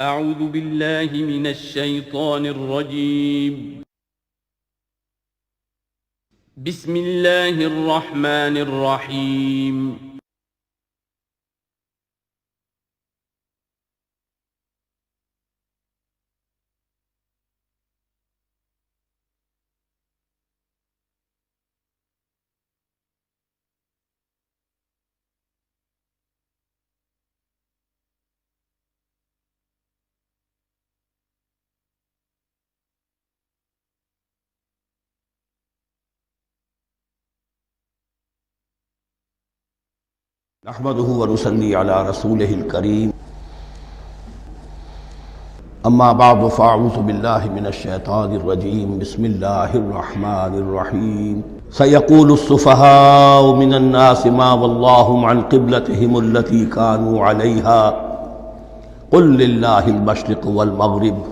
أعوذ بالله من الشيطان الرجيم. بسم الله الرحمن الرحيم. نحمده ونصلي على رسوله الكريم اما بعد فاعوذ بالله من الشيطان الرجيم بسم الله الرحمن الرحيم سيقول السفهاء من الناس ما ولاهم عن قبلتهم التي كانوا عليها قل لله المشرق والمغرب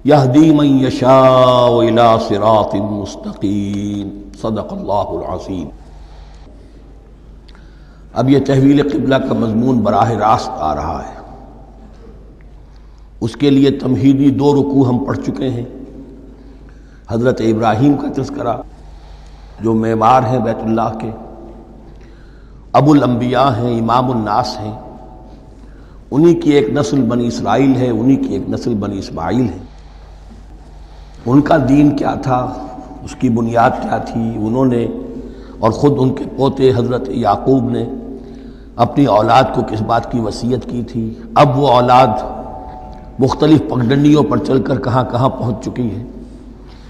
يهدي من يشاء الى صراط مستقيم صدق الله العظيم۔ اب یہ تحویل قبلہ کا مضمون براہ راست آ رہا ہے۔ اس کے لیے تمہیدی 2 رکوع ہم پڑھ چکے ہیں۔ حضرت ابراہیم کا تذکرہ جو معمار ہیں بیت اللہ کے، ابو الانبیاء ہیں، امام الناس ہیں، انہی کی ایک نسل بنی اسرائیل ہے، انہی کی ایک نسل بنی اسماعیل ہے۔ ان کا دین کیا تھا، اس کی بنیاد کیا تھی، انہوں نے اور خود ان کے پوتے حضرت یعقوب نے اپنی اولاد کو کس بات کی وصیت کی تھی، اب وہ اولاد مختلف پگڈنڈیوں پر چل کر کہاں کہاں پہنچ چکی ہے،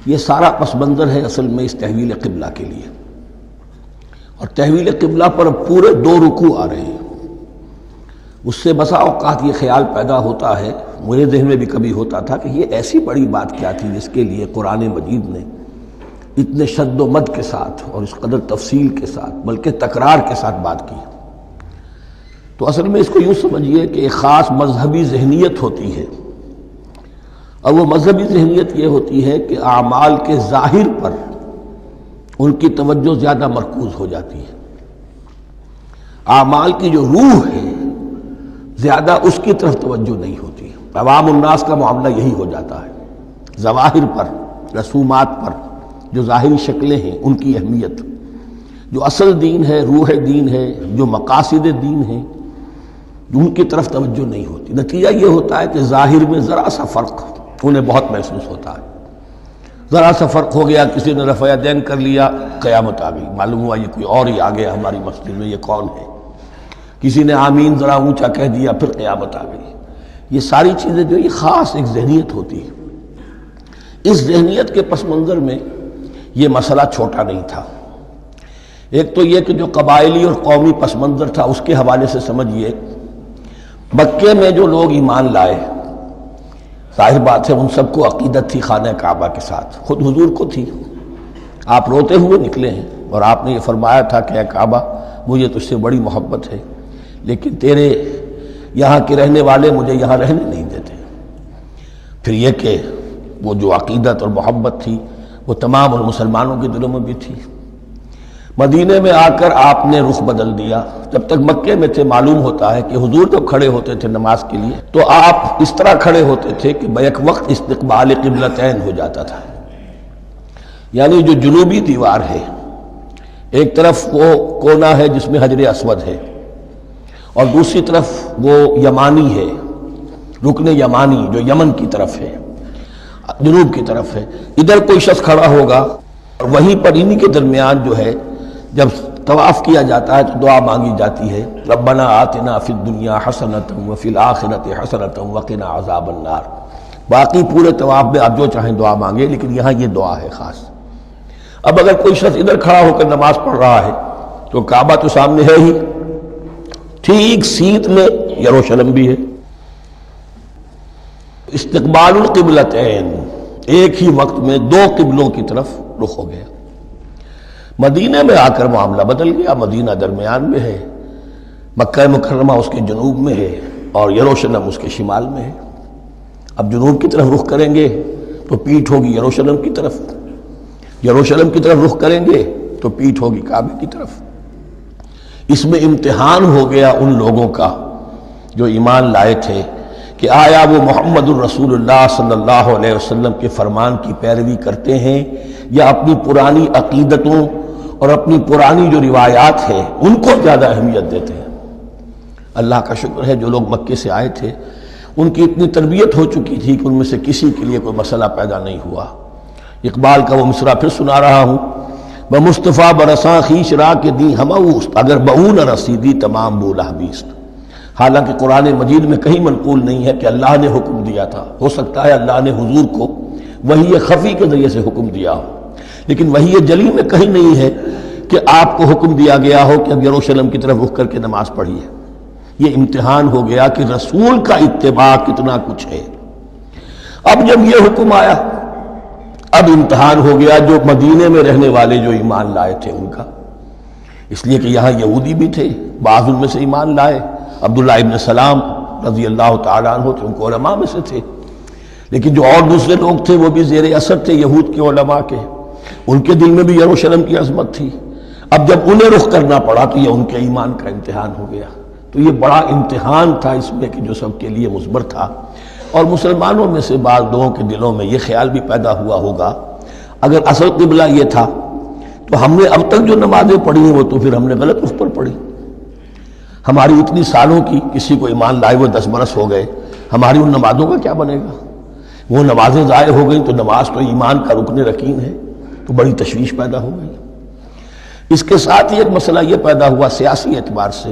یہ سارا پس منظر ہے اصل میں اس تحویل قبلہ کے لیے۔ اور تحویل قبلہ پر پورے 2 رکوع آ رہے ہیں۔ اس سے بسا اوقات یہ خیال پیدا ہوتا ہے، میرے ذہن میں بھی کبھی ہوتا تھا کہ یہ ایسی بڑی بات کیا تھی جس کے لیے قرآن مجید نے اتنے شد و مد کے ساتھ اور اس قدر تفصیل کے ساتھ بلکہ تکرار کے ساتھ بات کی۔ تو اصل میں اس کو یوں سمجھیے کہ ایک خاص مذہبی ذہنیت ہوتی ہے، اور وہ مذہبی ذہنیت یہ ہوتی ہے کہ اعمال کے ظاہر پر ان کی توجہ زیادہ مرکوز ہو جاتی ہے، اعمال کی جو روح ہے زیادہ اس کی طرف توجہ نہیں ہوتی۔ عوام الناس کا معاملہ یہی ہو جاتا ہے، ظواہر پر، رسومات پر، جو ظاہری شکلیں ہیں ان کی اہمیت، جو اصل دین ہے، روح دین ہے، جو مقاصد دین ہیں، ان کی طرف توجہ نہیں ہوتی۔ نتیجہ یہ ہوتا ہے کہ ظاہر میں ذرا سا فرق انہیں بہت محسوس ہوتا ہے، ذرا سا فرق ہو گیا، کسی نے رفع یدین کر لیا، قیامت آ گئی، معلوم ہوا یہ کوئی اور ہی آ گیا ہماری مسجد میں، یہ کون ہے؟ کسی نے آمین ذرا اونچا کہہ دیا، پھر قیامت آ گئی۔ یہ ساری چیزیں جو یہ خاص ایک ذہنیت ہوتی ہے۔ اس ذہنیت کے پس منظر میں یہ مسئلہ چھوٹا نہیں تھا۔ ایک تو یہ کہ جو قبائلی اور قومی پس منظر تھا اس کے حوالے سے سمجھیے، مکے میں جو لوگ ایمان لائے، ظاہر بات ہے ان سب کو عقیدت تھی خانہ کعبہ کے ساتھ، خود حضور کو تھی۔ آپ روتے ہوئے نکلے ہیں اور آپ نے یہ فرمایا تھا کہ اے کعبہ مجھے تجھ سے بڑی محبت ہے، لیکن تیرے یہاں کے رہنے والے مجھے یہاں رہنے نہیں دیتے۔ پھر یہ کہ وہ جو عقیدت اور محبت تھی وہ تمام اور مسلمانوں کے دلوں میں بھی تھی۔ مدینے میں آ کر آپ نے رخ بدل دیا۔ جب تک مکے میں تھے معلوم ہوتا ہے کہ حضور جب کھڑے ہوتے تھے نماز کے لیے تو آپ اس طرح کھڑے ہوتے تھے کہ بیک وقت استقبال قبلتین ہو جاتا تھا، یعنی جو جنوبی دیوار ہے، ایک طرف وہ کونا ہے جس میں حجر اسود ہے، اور دوسری طرف وہ یمانی ہے، رکن یمانی جو یمن کی طرف ہے، جنوب کی طرف ہے۔ ادھر کوئی شخص کھڑا ہوگا اور وہیں پر انہی کے درمیان جو ہے جب طواف کیا جاتا ہے تو دعا مانگی جاتی ہے، ربنا آتنا فی الدنیا حسنۃ وفی الآخرۃ حسنۃ وقنا عذاب النار۔ باقی پورے طواف میں آپ جو چاہیں دعا مانگے، لیکن یہاں یہ دعا ہے خاص۔ اب اگر کوئی شخص ادھر کھڑا ہو کر نماز پڑھ رہا ہے تو کعبہ تو سامنے ہے ہی، ٹھیک سیت میں یروشلم بھی ہے۔ استقبال القبلتین، ایک ہی وقت میں 2 قبلوں کی طرف رخ ہو گیا۔ مدینہ میں آ کر معاملہ بدل گیا، مدینہ درمیان میں ہے، مکہ مکرمہ اس کے جنوب میں ہے اور یروشلم اس کے شمال میں ہے۔ اب جنوب کی طرف رخ کریں گے تو پیٹھ ہوگی یروشلم کی طرف، یروشلم کی طرف رخ کریں گے تو پیٹھ ہوگی کعبے کی طرف۔ اس میں امتحان ہو گیا ان لوگوں کا جو ایمان لائے تھے کہ آیا وہ محمد الرسول اللہ صلی اللہ علیہ وسلم کے فرمان کی پیروی کرتے ہیں یا اپنی پرانی عقیدتوں اور اپنی پرانی جو روایات ہیں ان کو زیادہ اہمیت دیتے ہیں۔ اللہ کا شکر ہے جو لوگ مکے سے آئے تھے ان کی اتنی تربیت ہو چکی تھی کہ ان میں سے کسی کے لیے کوئی مسئلہ پیدا نہیں ہوا۔ اقبال کا وہ مصرع پھر سنا رہا ہوں، بمصطفیٰ برساں خیش را کے دی ہموست، اگر بہو نہ رسیدی تمام بولا بیست۔ حالانکہ قرآن مجید میں کہیں منقول نہیں ہے کہ اللہ نے حکم دیا تھا، ہو سکتا ہے اللہ نے حضور کو وحی خفی کے ذریعے سے حکم دیا ہو، لیکن وحی جلی میں کہیں نہیں ہے کہ آپ کو حکم دیا گیا ہو کہ اب یروشلم کی طرف رخ کر کے نماز پڑھیے۔ یہ امتحان ہو گیا کہ رسول کا اتباع کتنا کچھ ہے۔ اب جب یہ حکم آیا اب امتحان ہو گیا جو مدینے میں رہنے والے جو ایمان لائے تھے ان کا، اس لیے کہ یہاں یہودی بھی تھے، بعض ان میں سے ایمان لائے، عبداللہ ابن سلام رضی اللہ تعالیٰ عنہ تھے، ان کو علماء میں سے تھے، لیکن جو اور دوسرے لوگ تھے وہ بھی زیر اثر تھے یہود کے علماء کے، ان کے دل میں بھی یروشلم کی عظمت تھی۔ اب جب انہیں رخ کرنا پڑا تو یہ ان کے ایمان کا امتحان ہو گیا۔ تو یہ بڑا امتحان تھا اس میں کہ جو سب کے لیے مثبر تھا، اور مسلمانوں میں سے بعض لوگوں کے دلوں میں یہ خیال بھی پیدا ہوا ہوگا اگر اصل قبلہ یہ تھا تو ہم نے اب تک جو نمازیں پڑھی ہیں وہ تو پھر ہم نے غلط اس پر پڑھی، ہماری اتنی سالوں کی کسی کو ایمان لائے وہ 10 برس ہو گئے، ہماری ان نمازوں کا کیا بنے گا؟ وہ نمازیں ضائع ہو گئیں تو نماز تو ایمان کا رکن رکین ہے، تو بڑی تشویش پیدا ہو گئی۔ اس کے ساتھ ہی ایک مسئلہ یہ پیدا ہوا سیاسی اعتبار سے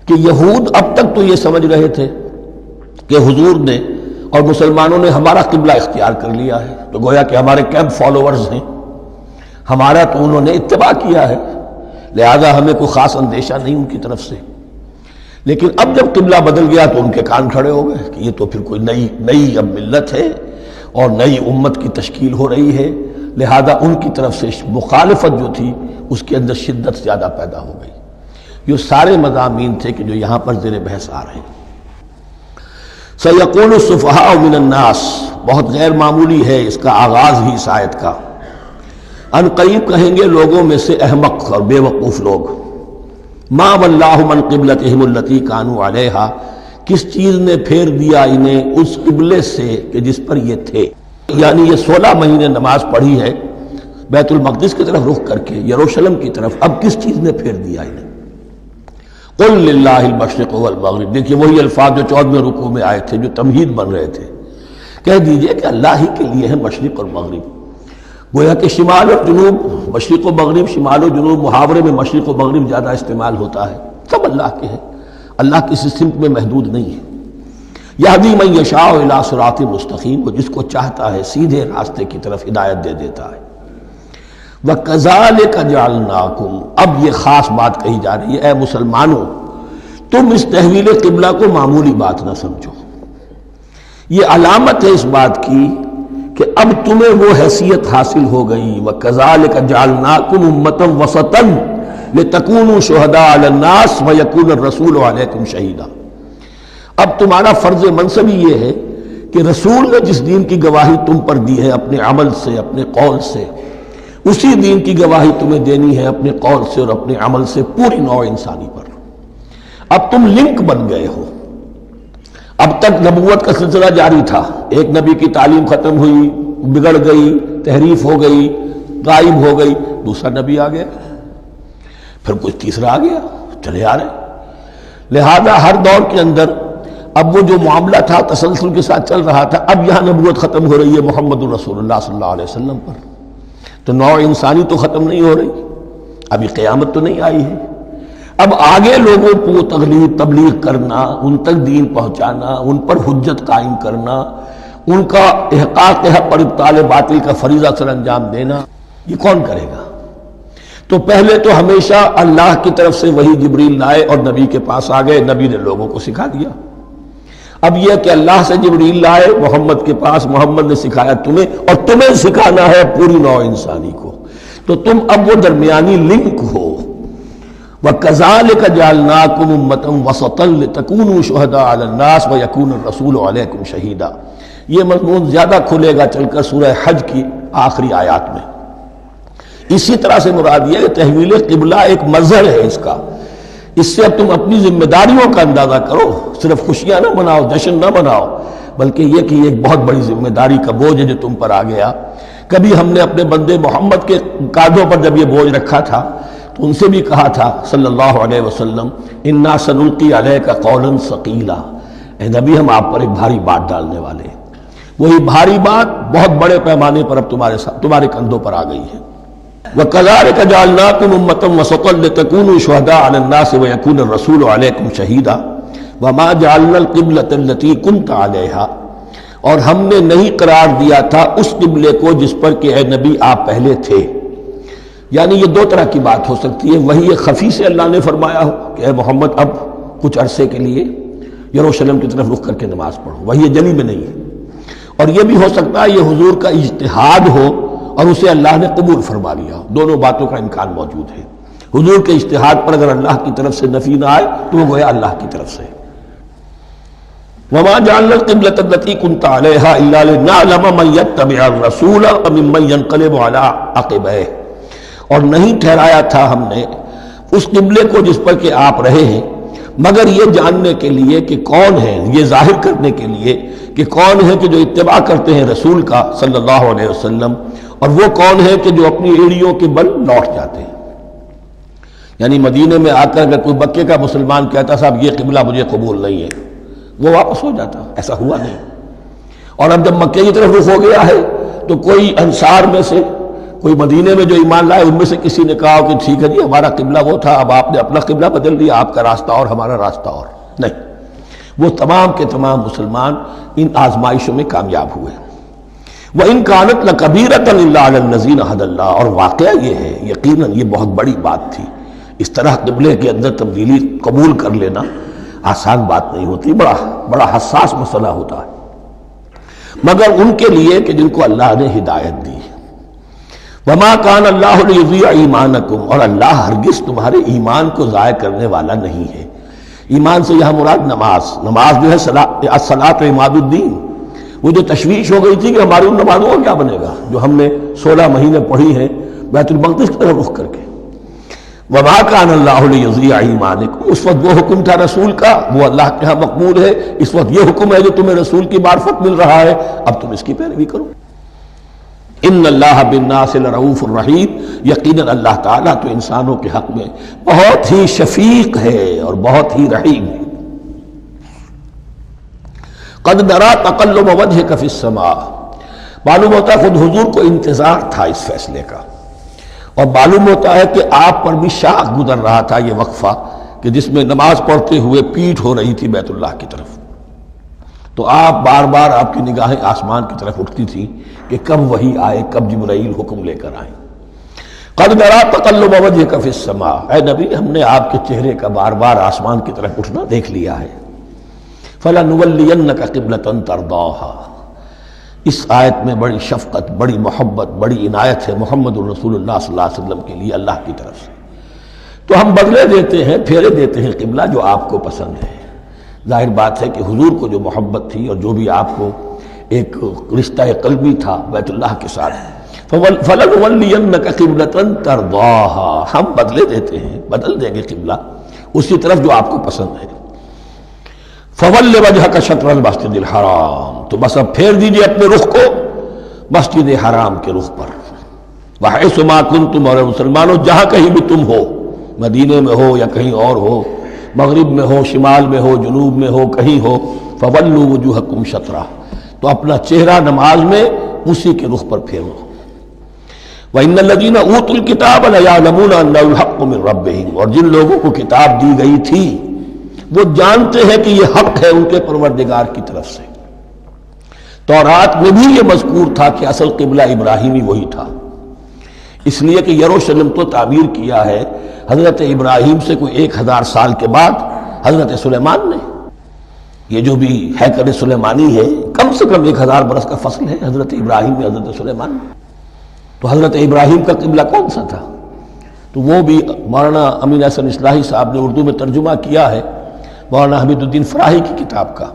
کہ یہود اب تک تو یہ سمجھ رہے تھے کہ حضور نے اور مسلمانوں نے ہمارا قبلہ اختیار کر لیا ہے، تو گویا کہ ہمارے کیمپ فالوورز ہیں، ہمارا تو انہوں نے اتباع کیا ہے، لہذا ہمیں کوئی خاص اندیشہ نہیں ان کی طرف سے۔ لیکن اب جب قبلہ بدل گیا تو ان کے کان کھڑے ہو گئے کہ یہ تو پھر کوئی نئی اب ملت ہے اور نئی امت کی تشکیل ہو رہی ہے، لہذا ان کی طرف سے مخالفت جو تھی اس کے اندر شدت زیادہ پیدا ہو گئی۔ یہ سارے مضامین تھے کہ جو یہاں پر زیر بحث آ رہے ہیں۔ سَيَقُولُ السُّفَهَاءُ مِنَ النَّاسِ، بہت غیر معمولی ہے اس کا آغاز ہی اس آیت کا۔ ان قریب کہیں گے لوگوں میں سے احمق اور بے وقوف لوگ، مَا وَلَّاهُمْ عَنْ قِبْلَتِهِمُ الَّتِي كَانُوا عَلَيْهَا، کس چیز نے پھیر دیا انہیں اس قبلے سے کہ جس پر یہ تھے، یعنی یہ 16 مہینے نماز پڑھی ہے بیت المقدس کی طرف رخ کر کے یروشلم کی طرف، اب کس چیز نے پھیر دیا انہیں؟ قُلْ لِلَّهِ الْمَشْرِقُ وَالْمَغْرِبُ، دیکھیے وہی الفاظ جو 14ویں رکوع میں آئے تھے جو تمہید بن رہے تھے، کہہ دیجئے کہ اللہ ہی کے لیے ہے مشرق اور مغرب۔ گویا کہ شمال اور جنوب، مشرق و مغرب، شمال و جنوب، محاورے میں مشرق و مغرب زیادہ استعمال ہوتا ہے، سب اللہ کے ہیں، اللہ کسی سمت میں محدود نہیں ہے۔ یہدی من یشاء الی صراط مستقیم، وہ جس کو چاہتا ہے سیدھے راستے کی طرف ہدایت دے دیتا ہے۔ وَكَذَلِكَ جَعَلْنَاكُمْ، اب یہ خاص بات کہی جا رہی ہے، اے مسلمانوں تم اس تحویل قبلہ کو معمولی بات نہ سمجھو، یہ علامت ہے اس بات کی کہ اب تمہیں وہ حیثیت حاصل ہو گئی۔ وَكَذَلِكَ جَعَلْنَاكُمْ أُمَّةً وَسَطًا لِتَكُونُوا شُهَدَاءَ عَلَى النَّاسِ وَيَكُونَ الرَّسُولُ عَلَيْكُمْ شَهِيدًا، اب تمہارا فرض منصب یہ ہے کہ رسول نے جس دین کی گواہی تم پر دی ہے اپنے عمل سے، اپنے قول سے، اسی دین کی گواہی تمہیں دینی ہے اپنے قول سے اور اپنے عمل سے پوری نوع انسانی پر۔ اب تم لنک بن گئے ہو، اب تک نبوت کا سلسلہ جاری تھا، ایک نبی کی تعلیم ختم ہوئی، بگڑ گئی، تحریف ہو گئی، غائب ہو گئی، دوسرا نبی آ گیا، پھر کچھ تیسرا آ گیا، چلے آ رہے، لہذا ہر دور کے اندر اب وہ جو معاملہ تھا تسلسل کے ساتھ چل رہا تھا، اب یہاں نبوت ختم ہو رہی ہے محمد الرسول اللہ صلی اللہ علیہ وسلم پر، تو نوع انسانی تو ختم نہیں ہو رہی، ابھی قیامت تو نہیں آئی ہے، اب آگے لوگوں کو تبلیغ کرنا، ان تک دین پہنچانا، ان پر حجت قائم کرنا، ان کا احقاق حق اور ابطال باطل کا فریضہ سر انجام دینا، یہ کون کرے گا؟ تو پہلے تو ہمیشہ اللہ کی طرف سے وہی جبریل لائے اور نبی کے پاس آ گئے، نبی نے لوگوں کو سکھا دیا۔ اب یہ کہ اللہ سے جبریل لائے محمد کے پاس، محمد نے سکھایا تمہیں، اور تمہیں سکھانا ہے پوری نوع انسانی کو، تو تم اب وہ درمیانی لنک ہو۔ وَكَذَلِكَ جَعَلْنَاكُمْ أُمَّةً وَسَطًا لِتَكُونُوا شُهَدَاءَ عَلَى النَّاسِ وَيَكُونَ الرَّسُولُ عَلَيْكُمْ شَهِيدًا، یہ مضمون زیادہ کھلے گا چل کر سورہ حج کی آخری آیات میں۔ اسی طرح سے مراد یہ کہ تحویل قبلہ ایک مظہر ہے اس کا اس سے اب تم اپنی ذمہ داریوں کا اندازہ کرو، صرف خوشیاں نہ مناؤ، جشن نہ مناؤ، بلکہ یہ کہ یہ ایک بہت بڑی ذمہ داری کا بوجھ ہے جو تم پر آ گیا۔ کبھی ہم نے اپنے بندے محمد کے کاندھوں پر جب یہ بوجھ رکھا تھا تو ان سے بھی کہا تھا صلی اللہ علیہ وسلم انا سنلقی علیک قولا ثقیلا، اے نبی ہم آپ پر ایک بھاری بات ڈالنے والے ہیں۔ وہی بھاری بات بہت بڑے پیمانے پر اب تمہارے کندھوں پر آ گئی ہے۔ وَكَذَلِكَ جَعَلْنَاكُمْ أُمَّةً وَسَطًا لِتَكُونُوا شُهَدَاءَ عَلَى النَّاسِ وَيَكُونَ الرَّسُولُ عَلَيْكُمْ شَهِيدًا وَمَا جَعَلْنَا الْقِبْلَةَ الَّتِي كُنْتَ عَلَيْهَا، اور ہم نے نہیں قرار دیا تھا اس قبلے کو جس پر کہ اے نبی آپ پہلے تھے۔ یعنی یہ دو طرح کی بات ہو سکتی ہے، وہی خفی سے اللہ نے فرمایا ہو کہ اے محمد اب کچھ عرصے کے لیے یروشلم کی طرف رخ کر کے نماز پڑھو، وہی جلی میں نہیں ہے، اور یہ بھی ہو سکتا ہے یہ حضور کا اجتہاد ہو اور اسے اللہ نے قبول فرما لیا ہو۔ دونوں باتوں کا امکان موجود ہے۔ حضور کے اجتہاد پر اگر اللہ کی طرف سے نفی نہ آئے تو وہ گویا اللہ کی طرف سے۔ وَمَا جَعَلْنَا الْقِبْلَةَ الَّتِي كُنْتَ عَلَيْهَا إِلَّا لِنَعْلَمَ مَن يَتَّبِعُ الرَّسُولَ وَمِمَّن يَنقَلِبُ عَلَىٰ عَقِبَيْهِ، اور نہیں ٹھہرایا تھا ہم نے اس قبلے کو جس پر کہ آپ رہے ہیں مگر یہ جاننے کے لیے کہ کون ہے، یہ ظاہر کرنے کے لیے کہ کون ہے کہ جو اتباع کرتے ہیں رسول کا صلی اللہ علیہ وسلم، اور وہ کون ہے کہ جو اپنی ایڑیوں کے بل لوٹ جاتے ہیں۔ یعنی مدینے میں آ کر اگر کوئی مکے کا مسلمان کہتا صاحب یہ قبلہ مجھے قبول نہیں ہے، وہ واپس ہو جاتا، ایسا ہوا نہیں۔ اور اب جب مکے کی طرف رخ ہو گیا ہے تو کوئی انصار میں سے، کوئی مدینے میں جو ایمان لائے ان میں سے کسی نے کہا کہ ٹھیک ہے جی ہمارا قبلہ وہ تھا، اب آپ نے اپنا قبلہ بدل دیا، آپ کا راستہ اور ہمارا راستہ اور، نہیں، وہ تمام کے تمام مسلمان ان آزمائشوں میں کامیاب ہوئے۔ وَإِن كَانَتْ لَكَبِيرَةً إِلَّا عَلَى الَّذِينَ هَدَى اللَّهُ، اور واقعہ یہ ہے یقیناً یہ بہت بڑی بات تھی، اس طرح قبلے کے اندر تبدیلی قبول کر لینا آسان بات نہیں ہوتی، بڑا حساس مسئلہ ہوتا ہے، مگر ان کے لیے کہ جن کو اللہ نے ہدایت دی۔ وَمَا كَانَ اللَّهُ لِيُضِيعَ إِيمَانَكُمْ، اور اللہ ہرگز تمہارے ایمان کو ضائع کرنے والا نہیں ہے۔ ایمان سے یہاں مراد نماز جو ہے الصلاۃ عماد الدین، وہ جو تشویش ہو گئی تھی کہ ہماری ان نمازوں کا کیا بنے گا جو ہم نے 16 مہینے پڑھی ہیں بیت المقدس کی طرف رخ کر کے۔ وَمَا كَانَ اللَّهُ لِيُضِيعَ إِيمَانَكُمْ، اس وقت وہ حکم تھا رسول کا، وہ اللہ کے ہاں مقبول ہے، اس وقت یہ حکم ہے جو تمہیں رسول کی معرفت مل رہا ہے، اب تم اس کی پیروی کرو۔ ان اللہ بالناس لرؤوف الرحیم، یقیناً اللہ تعالیٰ تو انسانوں کے حق میں بہت ہی شفیق ہے اور بہت ہی رحیم ہے۔ قد نرى تقلب وجهك في السماء، معلوم ہوتا ہے خود حضور کو انتظار تھا اس فیصلے کا، اور معلوم ہوتا ہے کہ آپ پر بھی شاخ گزر رہا تھا یہ وقفہ کہ جس میں نماز پڑھتے ہوئے پیٹھ ہو رہی تھی بیت اللہ کی طرف، تو آپ بار بار آپ کی نگاہیں آسمان کی طرف اٹھتی تھی کہ کب وحی آئے، کب جبرائیل حکم لے کر آئیں۔ قد نرى تقلب وجهك في السماء، اے نبی ہم نے آپ کے چہرے کا بار بار آسمان کی طرف اٹھنا دیکھ لیا ہے۔ فَلَنُوَلِّيَنَّكَ قِبْلَةً تَرْضَاهَا، اس آیت میں بڑی شفقت، بڑی محبت، بڑی عنایت ہے محمد الرسول اللہ صلی اللہ علیہ وسلم کے لیے اللہ کی طرف سے، تو ہم بدلے دیتے ہیں، پھیرے دیتے ہیں قبلہ جو آپ کو پسند ہے۔ ظاہر بات ہے کہ حضور کو جو محبت تھی اور جو بھی آپ کو ایک رشتہ قلبی تھا بیت اللہ کے ساتھ، فَلَنُوَلِّيَنَّكَ قِبْلَةً تَرْضَاهَا، ہم بدلے دیتے ہیں، بدل دیں گے قبلہ اسی طرف جو آپ کو پسند ہے۔ فَوَلِّ وَجْهَكَ شَطْرَ الْمَسْجِدِ الْحَرَامِ، تو بس اب پھیر دیجئے اپنے رخ کو مسجد حرام کے رخ پر۔ وَحَيْثُ مَا كُنْتُمْ، اور مسلمانوں جہاں کہیں بھی تم ہو، مدینے میں ہو یا کہیں اور ہو، مغرب میں ہو، شمال میں ہو، جنوب میں ہو، کہیں ہو، فَوَلُّوا وُجُوهَكُمْ شَطْرَهُ، تو اپنا چہرہ نماز میں اسی کے رخ پر پھیرو۔ وَإِنَّ الَّذِينَ أُوتُوا الْكِتَابَ لَيَعْلَمُونَ أَنَّهُ الْحَقُّ مِنْ رَبِّهِمْ، اور جن لوگوں کو کتاب دی گئی تھی وہ جانتے ہیں کہ یہ حق ہے ان کے پروردگار کی طرف سے۔ تورات میں بھی یہ مذکور تھا کہ اصل قبلہ ابراہیمی وہی تھا، اس لیے کہ یروشلم تو تعمیر کیا ہے حضرت ابراہیم سے کوئی 1000 سال کے بعد حضرت سلیمان نے۔ یہ جو بھی ہیکل سلیمانی ہے کم سے کم 1000 برس کا فصل ہے حضرت ابراہیم میں حضرت سلیمان میں۔ تو حضرت ابراہیم کا قبلہ کون سا تھا؟ تو وہ بھی مولانا امین احسن اصلاحی صاحب نے اردو میں ترجمہ کیا ہے مولانا حمید الدین فراہی کی کتاب کا،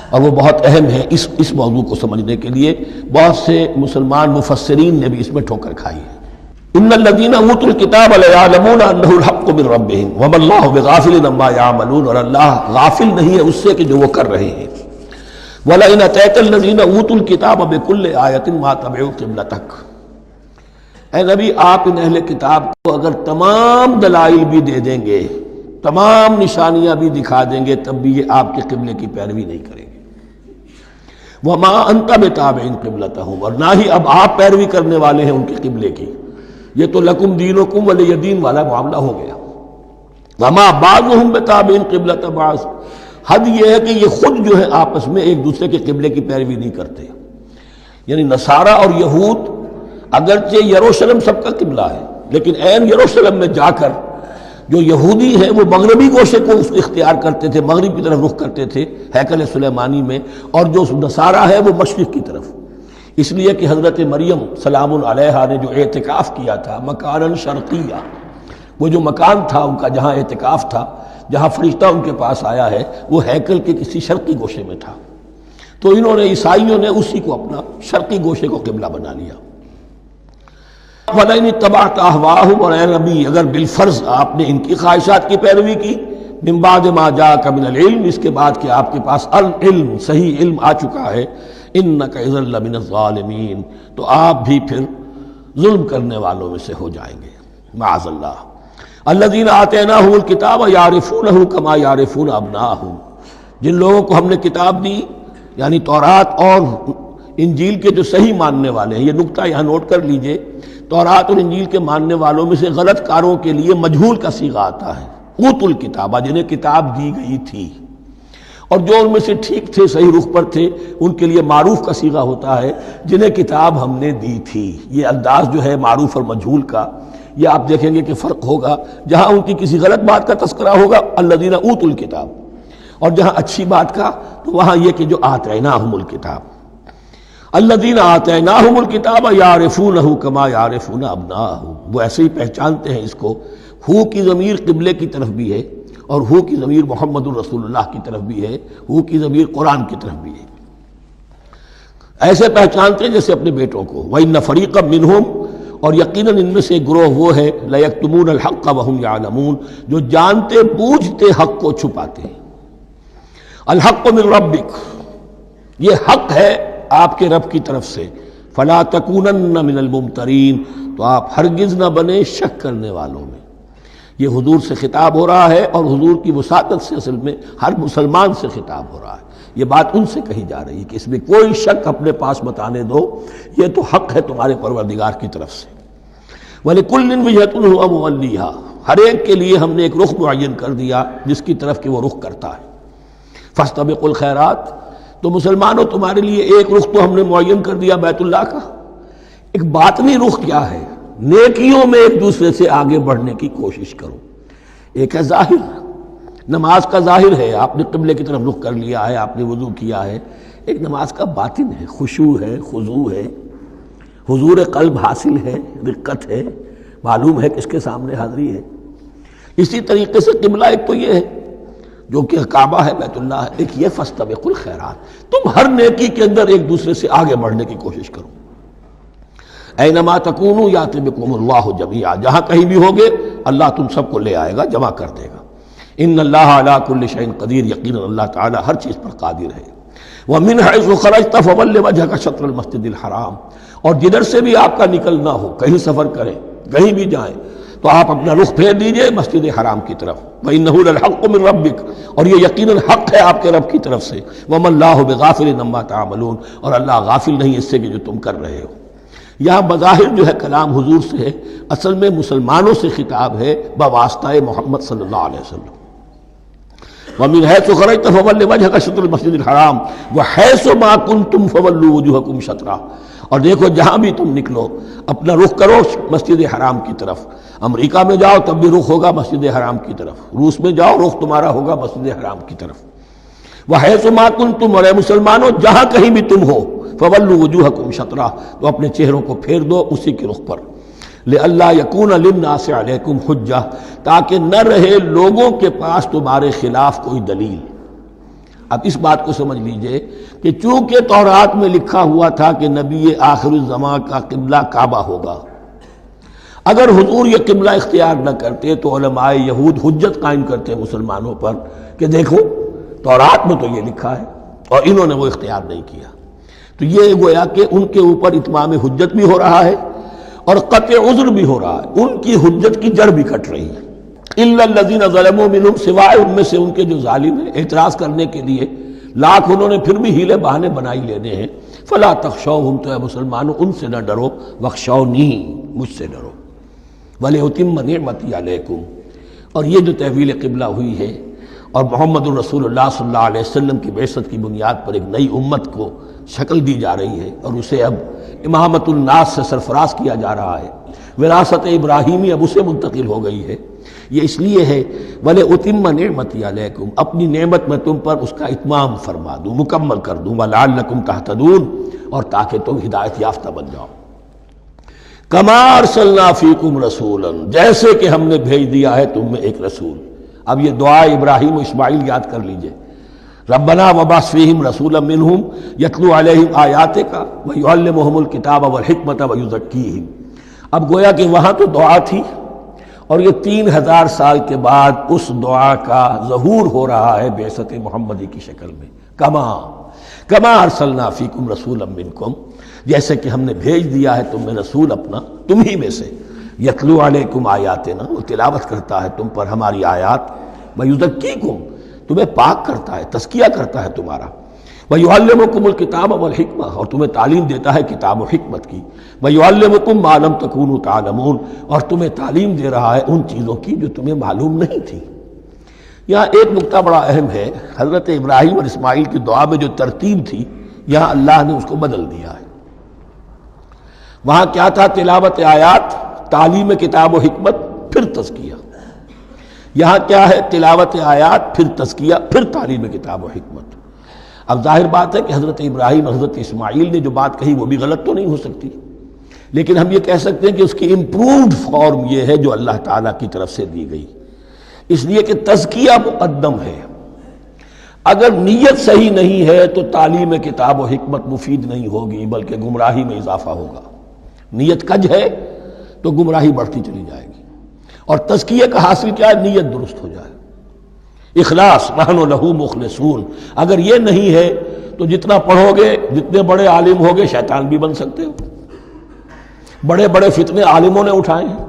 اور وہ بہت اہم ہے اس موضوع کو سمجھنے کے لیے۔ بہت سے مسلمان مفسرین نے بھی اس میں ٹھوکر کھائی ہے۔ ان الذین اوتوا الکتاب لیعلمون انہ الحق من ربہم وما اللہ بغافل عما یعملون، اور اللہ غافل نہیں ہے اس سے کہ جو وہ کر رہے ہیں۔ وَلَئِنْ أَتَيْتَ الَّذِينَ أُوتُوا الْكِتَابَ بِكُلِّ آیَةٍ مَا تَبِعُوا قِبْلَتَكَ، اے نبی آپ ان اہل کتاب کو اگر تمام دلائل بھی دے دیں گے، تمام نشانیاں بھی دکھا دیں گے، تب بھی یہ آپ کے قبلے کی پیروی نہیں کریں گے۔ وَمَا أَنْتَ بِتَابِعٍ قِبْلَتَهُمْ، اور نہ ہی اب آپ پیروی کرنے والے ہیں ان کے قبلے کی، یہ تو لکم دینکم ولی دین والا معاملہ ہو گیا۔ وَمَا بَعْضُهُمْ بِتَابِعٍ قِبْلَةَ بَعْضٍ، حد یہ ہے کہ یہ خود جو ہے آپس میں ایک دوسرے کے قبلے کی پیروی نہیں کرتے، یعنی نصارہ اور یہود اگرچہ یروشلم سب کا قبلہ ہے، لیکن عین یروشلم میں جا کر جو یہودی ہیں وہ مغربی گوشے کو اختیار کرتے تھے، مغرب کی طرف رخ کرتے تھے ہیکل سلیمانی میں، اور جو نصارہ ہے وہ مشرق کی طرف، اس لیے کہ حضرت مریم سلام علیہا نے جو اعتکاف کیا تھا مکاناً شرقیہ، وہ جو مکان تھا ان کا جہاں اعتکاف تھا، جہاں فرشتہ ان کے پاس آیا ہے، وہ ہیکل کے کسی شرقی گوشے میں تھا، تو انہوں نے عیسائیوں نے اسی کو اپنا شرقی گوشے کو قبلہ بنا لیا۔ وَلَئِنِ اتَّبَعْتَ أَهْوَاءَهُمْ، اور اے نبی اگر بالفرض آپ نے ان کی خواہشات کی پیروی کی، من بعد ما جاءك من العلم، اس کے بعد کہ آپ کے پاس العلم صحیح علم آ چکا ہے، إِنَّكَ إِذًا لَّمِنَ الظَّالِمِينَ، تو آپ بھی پھر ظلم کرنے والوں میں سے ہو جائیں گے، معاذ اللہ۔ الذین آتیناہم الکتاب یعرفونہ کما یعرفون ابناءہم، جن لوگوں کو ہم نے کتاب دی، یعنی تورات اور انجیل کے جو صحیح ماننے والے ہیں، یہ نکتہ یہاں نوٹ کر لیجئے، تورات اور انجیل کے ماننے والوں میں سے غلط کاروں کے لیے مجہول کا صیغہ آتا ہے، اوتوا الکتاب، جنہیں کتاب دی گئی تھی، اور جو ان میں سے ٹھیک تھے، صحیح رخ پر تھے، ان کے لیے معروف کا صیغہ ہوتا ہے جنہیں کتاب ہم نے دی تھی۔ یہ انداز جو ہے معروف اور مجہول کا، یہ آپ دیکھیں گے کہ فرق ہوگا، جہاں ان کی کسی غلط بات کا تذکرہ ہوگا الذین اوتوا الکتاب، اور جہاں اچھی بات کا تو وہاں یہ کہ جو آتیناہم الکتاب، الذین آتیناہم الکتاب یعرفونہ کما یعرفون ابناءہم، وہ ایسے ہی پہچانتے ہیں اس کو۔ ہو کی ضمیر قبلے کی طرف بھی ہے، اور ہو کی ضمیر محمد الرسول اللہ کی طرف بھی ہے، ہو کی ضمیر قرآن کی طرف بھی ہے، ایسے پہچانتے ہیں جیسے اپنے بیٹوں کو۔ وَإِنَّ فَرِيقًا مِّنْهُمْ، اور یقیناً ان میں سے ایک گروہ وہ ہے لَيَكْتُمُونَ الْحَقَّ وَهُمْ يَعْلَمُونَ، جو جانتے بوجھتے حق کو چھپاتے ہیں۔ الحق من ربک، یہ حق ہے آپ کے رب کی طرف سے، فَلَا تَكُونَنَّ مِنَ الْمُمْتَرِينَ، تو آپ ہرگز نہ بنے شک کرنے والوں میں۔ یہ حضور سے خطاب ہو رہا ہے، اور حضور کی وساطت سے اصل میں ہر مسلمان سے خطاب ہو رہا ہے، یہ بات ان سے کہی جا رہی ہے کہ اس میں کوئی شک اپنے پاس بتانے دو، یہ تو حق ہے تمہارے پروردگار کی طرف سے۔ وَلِكُلٍّ وِجْهَةٌ هُوَ مُوَلِّيهَا، ہر ایک کے لیے ہم نے ایک رخ معین کر دیا جس کی طرف کہ وہ رخ کرتا ہے۔ فَاسْتَبِقُوا الْخَيْرَاتِ، تو مسلمانوں تمہارے لیے ایک رخ تو ہم نے معین کر دیا بیت اللہ کا، ایک باطنی رخ کیا ہے؟ نیکیوں میں ایک دوسرے سے آگے بڑھنے کی کوشش کرو۔ ایک ہے ظاہر، نماز کا ظاہر ہے، آپ نے قبلے کی طرف رخ کر لیا ہے، آپ نے وضو کیا ہے، ایک نماز کا باطن ہے، خشوع ہے، خضوع ہے، حضور قلب حاصل ہے، رقت ہے، معلوم ہے کس کے سامنے حاضری ہے۔ اسی طریقے سے قبلہ ایک تو یہ ہے جو کہ کعبہ ہے، بیت اللہ ہے، ایک یہ فاستبقوا الخیرات، تم ہر نیکی کے اندر ایک دوسرے سے آگے بڑھنے کی کوشش کرو۔ اینما تکونوا یأتی بکم اللہ جمیعا، جہاں کہیں بھی ہوگے اللہ تم سب کو لے آئے گا، جمع کر دے گا۔ ان اللہ علی کل شیء قدیر، یقیناً اللہ تعالی ہر چیز پر قادر ہے۔ ومن حیث خرجت فول وجهک شطر المسجد الحرام، اور جدھر سے بھی آپ کا نکلنا ہو، کہیں سفر کریں، کہیں بھی جائیں، تو آپ اپنا رخ پھیر دیجئے مسجد حرام کی طرف۔ وَإِنَّهُ لَلْحَقُّ مِن رَبِّكَ، اور یہ یقیناً حق ہے آپ کے رب کی طرف سے۔ وَمَا اللَّهُ بِغَافِلٍ عَمَّا تَعْمَلُونَ، اور اللہ غافل نہیں اس سے کہ جو تم کر رہے ہو۔ یہاں بظاہر جو ہے کلام حضور سے ہے، اصل میں مسلمانوں سے خطاب ہے بواسطہ محمد صلی اللہ علیہ وسلم۔ وَمِنْ حَيْثُ خَرَجْتَ فَوَلِّ وَجْهَكَ شَطْرَ الْمَسْجِدِ الْحَرَامِ وَحَيْثُ مَا كُنْتُمْ فَوَلُّوا وُجُوهَكُمْ شَطْرَهُ، اور دیکھو جہاں بھی تم نکلو اپنا رخ کرو مسجد حرام کی طرف۔ امریکہ میں جاؤ تب بھی رخ ہوگا مسجد حرام کی طرف، روس میں جاؤ رخ تمہارا ہوگا مسجد حرام کی طرف۔ وَحَيْثُ مَا كُنْتُمْ، اور اے مسلمانوں جہاں کہیں بھی تم ہو، فَوَلُّوا وُجُوهَكُمْ شَطْرَهُ، تو اپنے چہروں کو پھیر دو اسی کے رخ پر۔ لِأَلَّا يَكُونَ لِلنَّاسِ عَلَيْكُمْ حُجَّةٌ، تاکہ نہ رہے لوگوں کے پاس تمہارے خلاف کوئی دلیل۔ اب اس بات کو سمجھ لیجئے کہ چونکہ تورات میں لکھا ہوا تھا کہ نبی آخر الزمان کا قبلہ کعبہ ہوگا، اگر حضور یہ قبلہ اختیار نہ کرتے تو علماء یہود حجت قائم کرتے مسلمانوں پر کہ دیکھو تورات میں تو یہ لکھا ہے اور انہوں نے وہ اختیار نہیں کیا. تو یہ گویا کہ ان کے اوپر اتمام حجت بھی ہو رہا ہے اور قطع عذر بھی ہو رہا ہے، ان کی حجت کی جڑ بھی کٹ رہی ہے. الا الذین ظلموا منہم، سوائے ان میں سے ان کے جو ظالم ہیں، اعتراض کرنے کے لیے لاکھ انہوں نے پھر بھی ہیلے بہانے بنائی لینے ہیں. فلا تخشوہم، تو اے مسلمانوں ان سے نہ ڈرو، واخشونی، مجھ سے ڈرو. وَلِأُتِمَّ نِعْمَتِي عَلَيْكُمْ، اور یہ جو تحویل قبلہ ہوئی ہے اور محمد الرسول اللہ صلی اللہ علیہ وسلم کی بعثت کی بنیاد پر ایک نئی امت کو شکل دی جا رہی ہے اور اسے اب امامت الناس سے سرفراز کیا جا رہا ہے، وراثت ابراہیمی اب اسے منتقل ہو گئی ہے. یہ اس لیے ہے وَلِأُتِمَّ نِعْمَتِي عَلَيْكُمْ، اپنی نعمت میں تم پر اس کا اتمام فرما دوں، مکمل کر دوں. وَلَعَلَّكُمْ تَهْتَدُونَ، اور تاکہ تم ہدایت یافتہ بن جاؤ. کما ارسلنا فیکم رسولا، جیسے کہ ہم نے بھیج دیا ہے تم میں ایک رسول. اب یہ دعا ابراہیم و اسماعیل یاد کر لیجئے. ربنا وبعث فیہم رسولا منہم یتلو علیہم آیاتک ویعلمہم الکتاب والحکمت ویزکیہم. اب گویا کہ وہاں تو دعا تھی اور یہ 3000 سال کے بعد اس دعا کا ظہور ہو رہا ہے بعثت محمدی کی شکل میں. کما ارسلنا فیکم رسولا منکم، جیسے کہ ہم نے بھیج دیا ہے تم میں رسول اپنا تم ہی میں سے. یتلو علیکم آیاتنا، وہ تلاوت کرتا ہے تم پر ہماری آیات. ویزکیکم، تمہیں پاک کرتا ہے، تزکیہ کرتا ہے تمہارا. ویعلمکم الکتاب والحکمہ، اور تمہیں تعلیم دیتا ہے کتاب و حکمت کی. ویعلمکم ما لم تکونوا تعلمون، اور تمہیں تعلیم دے رہا ہے ان چیزوں کی جو تمہیں معلوم نہیں تھی. یہاں ایک نقطہ بڑا اہم ہے، حضرت ابراہیم اور اسماعیل کی دعا میں جو ترتیب تھی یہاں اللہ نے اس کو بدل دیا ہے. وہاں کیا تھا؟ تلاوت آیات، تعلیم کتاب و حکمت، پھر تزکیہ. یہاں کیا ہے؟ تلاوت آیات، پھر تزکیہ، پھر تعلیم کتاب و حکمت. اب ظاہر بات ہے کہ حضرت ابراہیم حضرت اسماعیل نے جو بات کہی وہ بھی غلط تو نہیں ہو سکتی، لیکن ہم یہ کہہ سکتے ہیں کہ اس کی امپرووڈ فارم یہ ہے جو اللہ تعالیٰ کی طرف سے دی گئی، اس لیے کہ تزکیہ مقدم ہے. اگر نیت صحیح نہیں ہے تو تعلیم کتاب و حکمت مفید نہیں ہوگی بلکہ گمراہی میں اضافہ ہوگا. نیت کج ہے تو گمراہی بڑھتی چلی جائے گی. اور تزکیہ کا حاصل کیا ہے؟ نیت درست ہو جائے، اخلاص، نحن لہ مخلصون. اگر یہ نہیں ہے تو جتنا پڑھو گے، جتنے بڑے عالم ہوگے، شیطان بھی بن سکتے ہو. بڑے بڑے فتنے عالموں نے اٹھائے ہیں.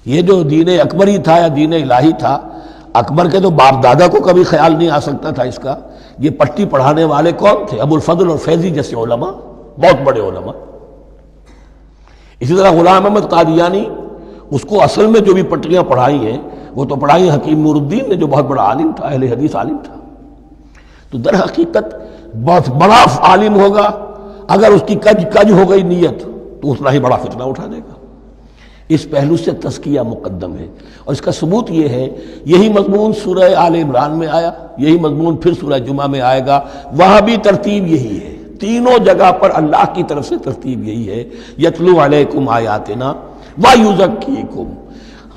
یہ جو دین اکبری تھا یا دین الہی تھا، اکبر کے تو باپ دادا کو کبھی خیال نہیں آ سکتا تھا اس کا. یہ پٹی پڑھانے والے کون تھے؟ ابو الفضل اور فیضی جیسے علماء، بہت بڑے علماء. اسی طرح غلام احمد قادیانی، اس کو اصل میں جو بھی پٹیاں پڑھائی ہیں وہ تو پڑھائی حکیم نور الدین نے جو بہت بڑا عالم تھا، اہل حدیث عالم تھا. تو در حقیقت بہت بڑا عالم ہوگا، اگر اس کی کج ہو گئی نیت تو اتنا ہی بڑا فتنہ اٹھا دے گا. اس پہلو سے تزکیہ مقدم ہے، اور اس کا ثبوت یہ ہے، یہی مضمون سورہ آل عمران میں آیا، یہی مضمون پھر سورہ جمعہ میں آئے گا. وہاں بھی ترتیب یہی ہے، تینوں جگہ پر اللہ کی طرف سے ترتیب یہی ہے. یتلو علیکم آیاتنا ویزکیکم،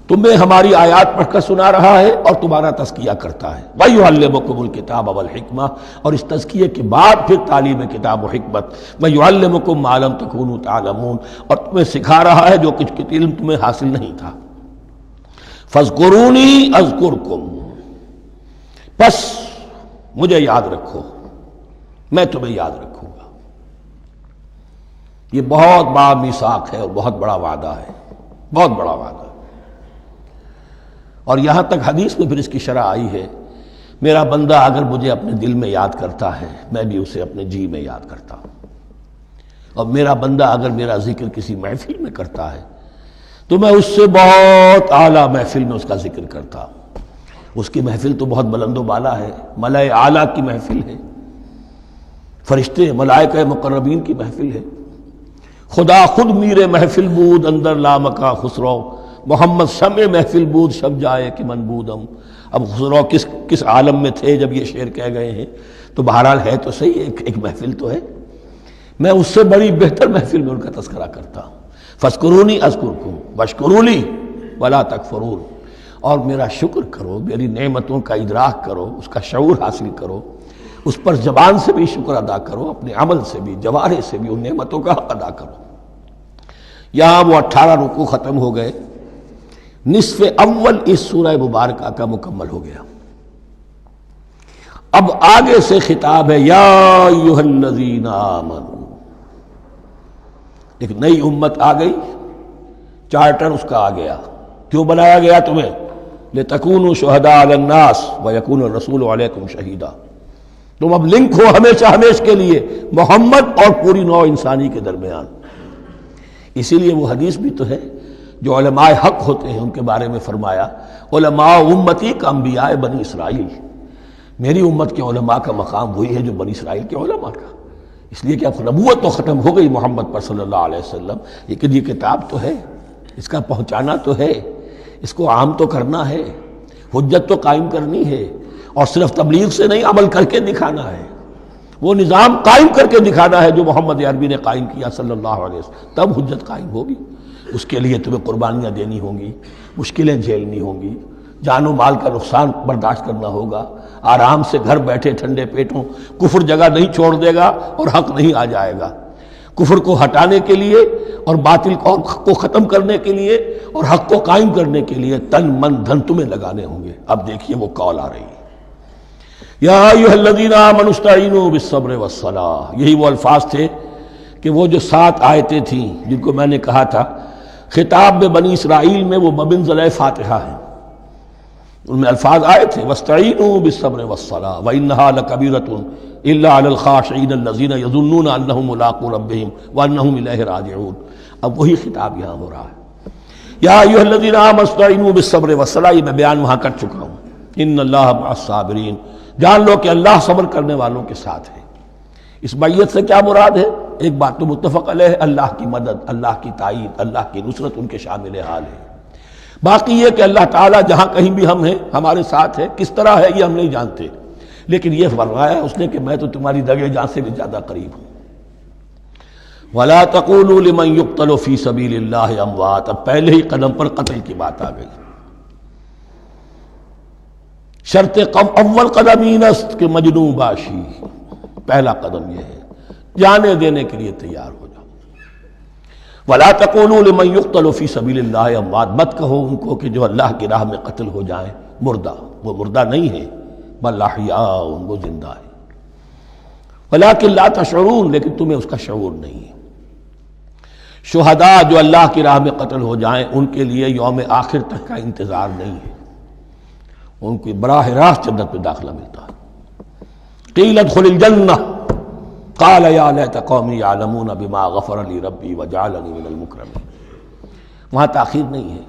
تمہیں ہماری آیات پڑھ کر سنا رہا ہے اور تمہارا تزکیہ کرتا ہے. ویعلمکم الکتاب والحکمہ، اور اس تزکیے کے بعد پھر تعلیم کتاب و حکمت. ویعلمکم ما لم تکونوا تعلمون، اور تمہیں سکھا رہا ہے جو کچھ علم تمہیں حاصل نہیں تھا. فاذکرونی اذکرکم، بس مجھے یاد رکھو، میں تمہیں یاد رکھوں گا. یہ بہت بڑا میثاق ہے اور بہت بڑا وعدہ ہے، بہت بڑا وعدہ. اور یہاں تک حدیث میں پھر اس کی شرح آئی ہے، میرا بندہ اگر مجھے اپنے دل میں یاد کرتا ہے میں بھی اسے اپنے جی میں یاد کرتا ہوں. اور میرا بندہ اگر میرا ذکر کسی محفل میں کرتا ہے تو میں اس سے بہت اعلیٰ محفل میں اس کا ذکر کرتا ہوں. اس کی محفل تو بہت بلند و بالا ہے، ملائے اعلیٰ کی محفل ہے، فرشتے ملائکہ مقربین کی محفل ہے. خدا خود میرے محفل بود اندر لامکا خسرو، محمد شمع محفل بود شب جائے کہ من بودم. اب خسرو کس عالم میں تھے جب یہ شعر کہہ گئے ہیں؟ تو بہرحال ہے تو صحیح، ایک محفل تو ہے. میں اس سے بڑی بہتر محفل میں ان کا تذکرہ کرتا ہوں. فاذکرونی اذکرکم واشکروا لی ولا تکفرون، اور میرا شکر کرو، میری نعمتوں کا ادراک کرو، اس کا شعور حاصل کرو، اس پر زبان سے بھی شکر ادا کرو، اپنے عمل سے بھی، جوارح سے بھی ان نعمتوں کا حق ادا کرو. یہاں وہ 18 رکوع ختم ہو گئے، نصف اول اس سورہ مبارکہ کا مکمل ہو گیا۔ اب آگے سے خطاب ہے یا ایھا الذین آمنوا، ایک نئی امت آ گئی، چارٹر اس کا آ گیا۔ کیوں بنایا گیا تمہیں؟ لتکونوا شہداء علی الناس ویکون الرسول علیکم شہیدا، تم اب لنک ہو ہمیشہ ہمیشہ کے لیے محمد اور پوری نوع انسانی کے درمیان۔ اسی لیے وہ حدیث بھی تو ہے جو علماء حق ہوتے ہیں ان کے بارے میں فرمایا علماء امتی کا انبیاء بنی اسرائیل، میری امت کے علماء کا مقام وہی ہے جو بنی اسرائیل کے علماء کا، اس لیے کہ اب نبوت تو ختم ہو گئی محمد پر صلی اللہ علیہ وسلم، لیکن یہ کتاب تو ہے، اس کا پہنچانا تو ہے، اس کو عام تو کرنا ہے، حجت تو قائم کرنی ہے، اور صرف تبلیغ سے نہیں عمل کر کے دکھانا ہے، وہ نظام قائم کر کے دکھانا ہے جو محمد عربی نے قائم کیا صلی اللہ علیہ وسلم، تب حجت قائم ہوگی۔ اس کے لیے تمہیں قربانیاں دینی ہوں گی، مشکلیں جھیلنی ہوں گی، جان و مال کا نقصان برداشت کرنا ہوگا، آرام سے گھر بیٹھے ٹھنڈے پیٹوں کفر جگہ نہیں چھوڑ دے گا اور حق نہیں آ جائے گا۔ کفر کو ہٹانے کے لیے اور باطل کو ختم کرنے کے لیے اور حق کو قائم کرنے کے لیے تن من دھن تمہیں لگانے ہوں گے۔ اب دیکھیے وہ کال آ رہی ہے، یا ایھا الذین آمنوا استعینوا بالصبر والصلاۃ، یہی وہ الفاظ تھے کہ وہ جو 7 آیتیں تھیں جن کو میں نے کہا تھا خطاب میں بنی اسرائیل میں وہ بمنزلہ فاتحہ ہیں، ان میں الفاظ آئے تھے واستعینوا بالصبر والصلاۃ وانھا لکبیرۃ الا علی الخاشعین الذین یظنون انہم ملاقو ربہم وانہم الیہ راجعون۔ اب وہی خطاب یہاں ہو رہا ہے، یا ایھا الذین آمنوا استعینوا بالصبر والصلاۃ، یہ میں بیان وہاں کر چکا ہوں، ان اللہ مع الصابرین، جان لو کہ اللہ صبر کرنے والوں کے ساتھ ہے۔ اس بیعت سے کیا مراد ہے؟ ایک بات تو متفق علیہ ہے، اللہ کی مدد، اللہ کی تائید، اللہ کی نصرت ان کے شامل حال ہے۔ باقی یہ کہ اللہ تعالیٰ جہاں کہیں بھی ہم ہیں ہمارے ساتھ ہے، کس طرح ہے یہ ہم نہیں جانتے، لیکن یہ فرمایا اس نے کہ میں تو تمہاری دگے جان سے بھی زیادہ قریب ہوں۔ وَلَا تَقُولُوا لِمَنْ يُقْتَلُ فِي سَبِيلِ اللَّهِ أَمْوَاتٌ، اب پہلے ہی قدم پر قتل کی بات آ گئی۔ شرط اول قدم این است کہ مجنون باشی، پہلا قدم یہ ہے جانے دینے کے لیے تیار ہو جاؤ۔ وَلَا تَقُولُوا لِمَنْ يُقْتَلُ فِي سَبِيلِ اللَّهِ أَمْوَاتٌ، مت کہو ان کو کہ جو اللہ کی راہ میں قتل ہو جائیں مردہ، وہ مردہ نہیں ہے، بل احیاء، وہ زندہ ہے، وَلَٰكِن لَا تَشْعُرُونَ، لیکن تمہیں اس کا شعور نہیں ہے۔ شہداء جو اللہ کی راہ میں قتل ہو جائیں ان کے لیے یوم آخر تک کا انتظار نہیں ہے، ان کو براہ راست جنت میں داخلہ ملتا ہے۔ قیل ادخل الجنہ قال یا لیت قومی یعلمون بما غفر لی ربی وجعلنی من المکرمین، وہاں تاخیر نہیں ہے،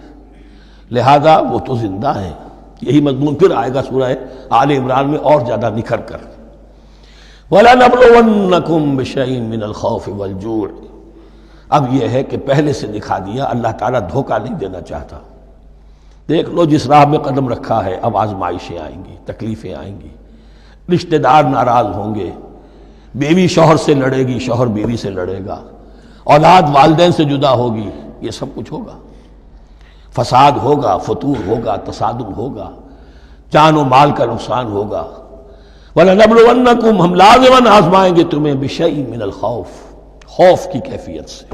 لہذا وہ تو زندہ ہیں۔ یہی مضمون پھر آئے گا سورہ آل عمران میں اور زیادہ نکھر کر، وَلَنَبْلُوَنَّكُمْ بِشَيْءٍ مِّنَ الْخَوْفِ وَالْجُوعِ۔ اب یہ ہے کہ پہلے سے دکھا دیا، اللہ تعالیٰ دھوکہ نہیں دینا چاہتا۔ دیکھ لو جس راہ میں قدم رکھا ہے، اب آزمائشیں آئیں گی، تکلیفیں آئیں گی، رشتہ دار ناراض ہوں گے، بیوی شوہر سے لڑے گی، شوہر بیوی سے لڑے گا، اولاد والدین سے جدا ہوگی، یہ سب کچھ ہوگا، فساد ہوگا، فتور ہوگا، تصادم ہوگا، جان و مال کا نقصان ہوگا۔ وَلَنَبْلُوَنَّكُمْ، ہم لازماً آزمائیں گے تمہیں، بِشَيْءٍ مِّنَ الْخَوْفِ، خوف کی کیفیت سے،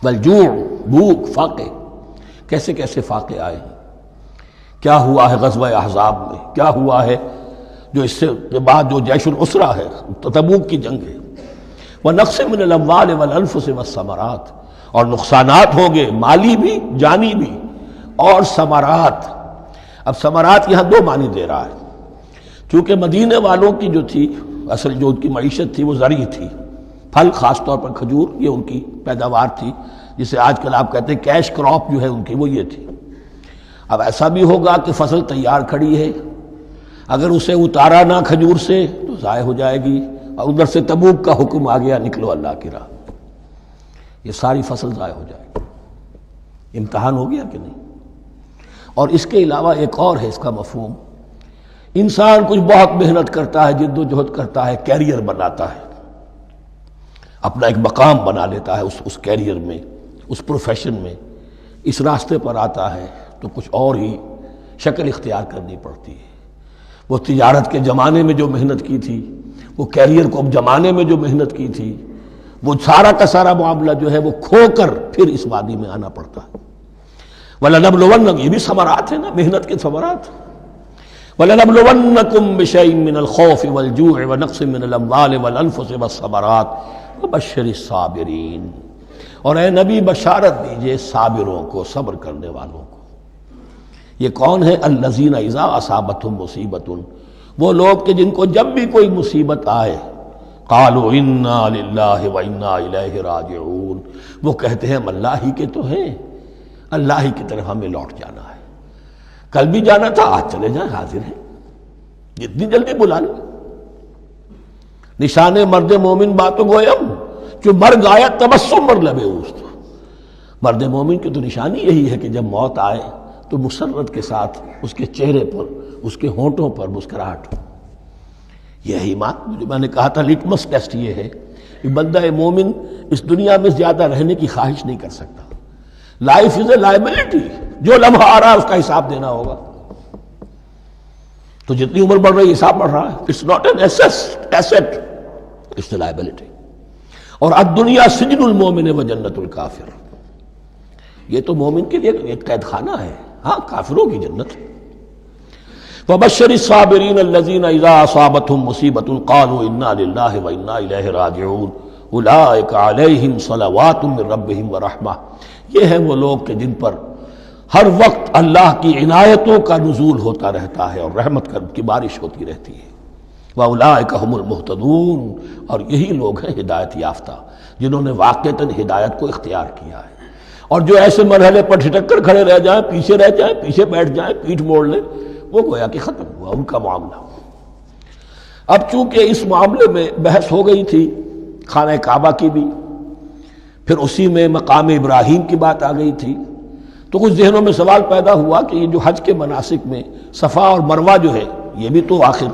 وَالْجُوعِ، بھوک، فاقے، کیسے کیسے فاقے آئے ہیں، کیا ہوا ہے غزوہ احزاب میں، کیا ہوا ہے جو اس سے بعد جو جیش العسرہ ہے، تبوک کی جنگ ہے، وَنَقْصٍ مِّنَ الْأَمْوَالِ وَالْأَنفُسِ وَالثَّمَرَاتِ، اور نقصانات ہوں گے مالی بھی جانی بھی، اور ثمرات۔ اب ثمرات یہاں دو معنی دے رہا ہے، چونکہ مدینے والوں کی جو تھی اصل جو ان کی معیشت تھی وہ زرعی تھی، پھل، خاص طور پر کھجور، یہ ان کی پیداوار تھی، جسے آج کل آپ کہتے ہیں کیش کراپ جو ہے ان کی، وہ یہ تھی۔ اب ایسا بھی ہوگا کہ فصل تیار کھڑی ہے، اگر اسے اتارا نہ کھجور سے تو ضائع ہو جائے گی، اور ادھر سے تبوک کا حکم آ گیا نکلو اللہ کی راہ، یہ ساری فصل ضائع ہو جائے گی۔ امتحان ہو گیا کہ نہیں؟ اور اس کے علاوہ ایک اور ہے اس کا مفہوم، انسان کچھ بہت محنت کرتا ہے، جد و جہد کرتا ہے، کیریئر بناتا ہے، اپنا ایک مقام بنا لیتا ہے اس کیریئر میں، اس پروفیشن میں، اس راستے پر آتا ہے تو کچھ اور ہی شکل اختیار کرنی پڑتی ہے۔ وہ تجارت کے زمانے میں جو محنت کی تھی، وہ کیریئر کو اب جمانے میں جو محنت کی تھی، وہ سارا کا سارا معاملہ جو ہے وہ کھو کر پھر اس وادی میں آنا پڑتا ہے۔ وَلَنَبْلُوَنَّكُمْ، یہ بھی ثمرات ہیں نا، محنت کے ثمرات۔ وَلَنَبْلُوَنَّكُمْ بِشَيْءٍ مِّنَ الْخَوْفِ وَالْجُوعِ وَنَقْصٍ مِّنَ الْأَمْوَالِ وَالْأَنفُسِ وَالثَّمَرَاتِ وَبَشِّرِ الصَّابِرِينَ، اور اے نبی بشارت دیجئے صابروں کو، صبر کرنے والوں کو۔ یہ کون ہے؟ الذین اذا اصابتہم مصیبۃ، وہ لوگ کہ جن کو جب بھی کوئی مصیبت آئے قالوا انا للہ وانا الیہ راجعون، وہ کہتے ہیں ہم اللہ ہی کے تو ہیں، اللہ ہی کی طرف ہمیں لوٹ جانا ہے، کل بھی جانا تھا آج چلے جائیں، حاضر ہیں، جتنی جلدی بلا لیں۔ نشان مرد مومن باتوں گویم جو مرگ آیا تبسم مر لبے اوست، مرد مومن کی تو نشانی یہی ہے کہ جب موت آئے تو مسرت کے ساتھ اس کے چہرے پر، اس کے ہونٹوں پر مسکراہٹ ہو۔ یہ ایمان، جو میں نے کہا تھا لٹمس ٹیسٹ یہ ہے کہ بندہ مومن اس دنیا میں زیادہ رہنے کی خواہش نہیں کر سکتا۔ لائف از اے لائبلٹی، جو لمحہ آ رہا ہے اس کا حساب دینا ہوگا، تو جتنی عمر بڑھ رہی حساب بڑھ رہا ہے۔ It's not an asset, it's a liability. اور الدنیا سجن المومن و جنت الکافر، یہ تو مومن کے لیے ایک قید خانہ ہے، ہاں کافروں کی جنت۔ وَبَشِّرِ الصَّابِرِينَ الَّذِينَ إِذَا أَصَابَتْهُمْ مُصِيبَةٌ قَالُوا إِنَّا لِلَّهِ وَإِنَّا إِلَيْهِ رَاجِعُونَ أُولَٰئِكَ عَلَيْهِمْ صَلَوَاتٌ مِّن رَّبِّهِمْ وَرَحْمَةٌ، یہ ہیں وہ لوگ کہ جن پر ہر وقت اللہ کی عنایتوں کا نزول ہوتا رہتا ہے اور رحمت کی بارش ہوتی رہتی ہے۔ وَأُولَٰئِكَ هُمُ الْمُهْتَدُونَ، اور یہی لوگ ہیں ہدایت یافتہ جنہوں نے واقعتاً ہدایت کو اختیار کیا ہے۔ اور جو ایسے مرحلے پر ٹھٹک کر کھڑے رہ جائیں، پیچھے رہ جائیں، پیچھے بیٹھ جائیں، پیٹھ موڑ لیں، وہ گویا کہ ختم ہوا ان کا معاملہ۔ اب چونکہ اس معاملے میں بحث ہو گئی تھی خانہ کعبہ کی بھی، پھر اسی میں مقام ابراہیم کی بات آ گئی تھی، تو کچھ ذہنوں میں سوال پیدا ہوا کہ یہ جو حج کے مناسک میں صفا اور مروہ جو ہے یہ بھی تو آخر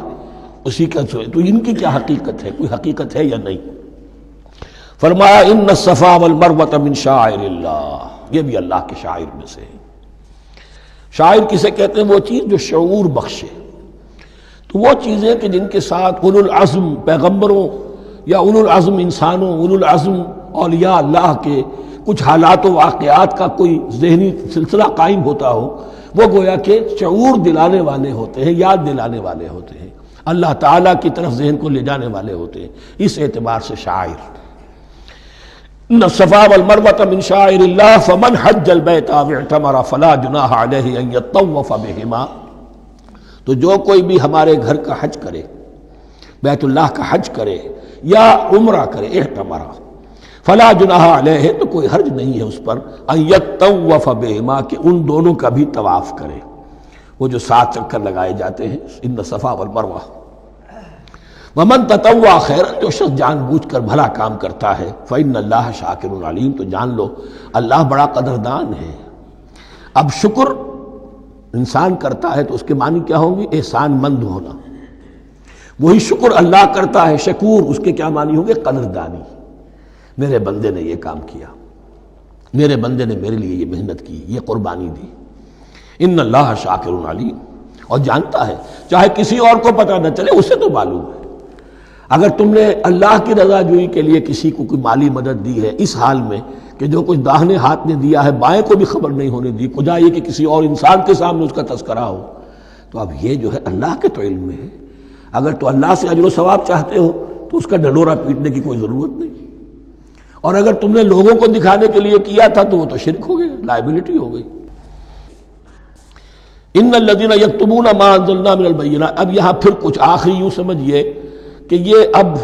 اسی کا جو ہے، تو ان کی کیا حقیقت ہے، کوئی حقیقت ہے یا نہیں؟ فرمایا ان الصفا والمروہ من شعائر اللہ، یہ بھی اللہ کے شاعر میں سے ہے۔ شاعر کسے کہتے ہیں؟ وہ چیز جو شعور بخشے، تو وہ چیزیں کہ جن کے ساتھ اولو العزم پیغمبروں یا اولو العزم انسانوں، اولو العزم اولیاء اللہ کے کچھ حالات و واقعات کا کوئی ذہنی سلسلہ قائم ہوتا ہو، وہ گویا کہ شعور دلانے والے ہوتے ہیں، یاد دلانے والے ہوتے ہیں، اللہ تعالیٰ کی طرف ذہن کو لے جانے والے ہوتے ہیں، اس اعتبار سے شاعر۔ ان الصفا والمروہ من شعائر اللہ فمن حج البیت او اعتمر فلا جناح علیہ ان یطوف بہما، تو جو کوئی بھی ہمارے گھر کا حج کرے، بیت اللہ کا حج کرے یا عمرہ کرے، اعتمر، فلا جناح علیہ، تو کوئی حرج نہیں ہے اس پر، ان یطوف بہما، کہ ان دونوں کا بھی طواف کرے، وہ جو 7 چکر لگائے جاتے ہیں، ان الصفا والمروہ۔ ومن تطوع خیرا، جو شخص جان بوجھ کر بھلا کام کرتا ہے، فإن اللہ شاکر علیم، تو جان لو اللہ بڑا قدردان ہے۔ اب شکر انسان کرتا ہے تو اس کے معنی کیا ہوں گے؟ احسان مند ہونا۔ وہی شکر اللہ کرتا ہے شکور، اس کے کیا معنی ہوں گے؟ قدردانی، میرے بندے نے یہ کام کیا، میرے بندے نے میرے لیے یہ محنت کی، یہ قربانی دی۔ ان اللہ شاکر علیم، اور جانتا ہے، چاہے کسی اور کو پتہ نہ چلے اسے تو معلوم ہے۔ اگر تم نے اللہ کی رضا جوئی کے لیے کسی کو کوئی مالی مدد دی ہے اس حال میں کہ جو کچھ داہنے ہاتھ نے دیا ہے بائیں کو بھی خبر نہیں ہونے دی، کجا یہ کہ کسی اور انسان کے سامنے اس کا تذکرہ ہو، تو اب یہ جو ہے اللہ کے تو علم میں ہے۔ اگر تو اللہ سے اجر و ثواب چاہتے ہو تو اس کا ڈنڈورا پیٹنے کی کوئی ضرورت نہیں، اور اگر تم نے لوگوں کو دکھانے کے لیے کیا تھا تو وہ تو شرک ہو گیا، لائبلٹی ہو گئی۔ ان الذین یکتمون ما انزلنا من البینات، اب یہاں پھر کچھ آخری یوں سمجھیے کہ یہ اب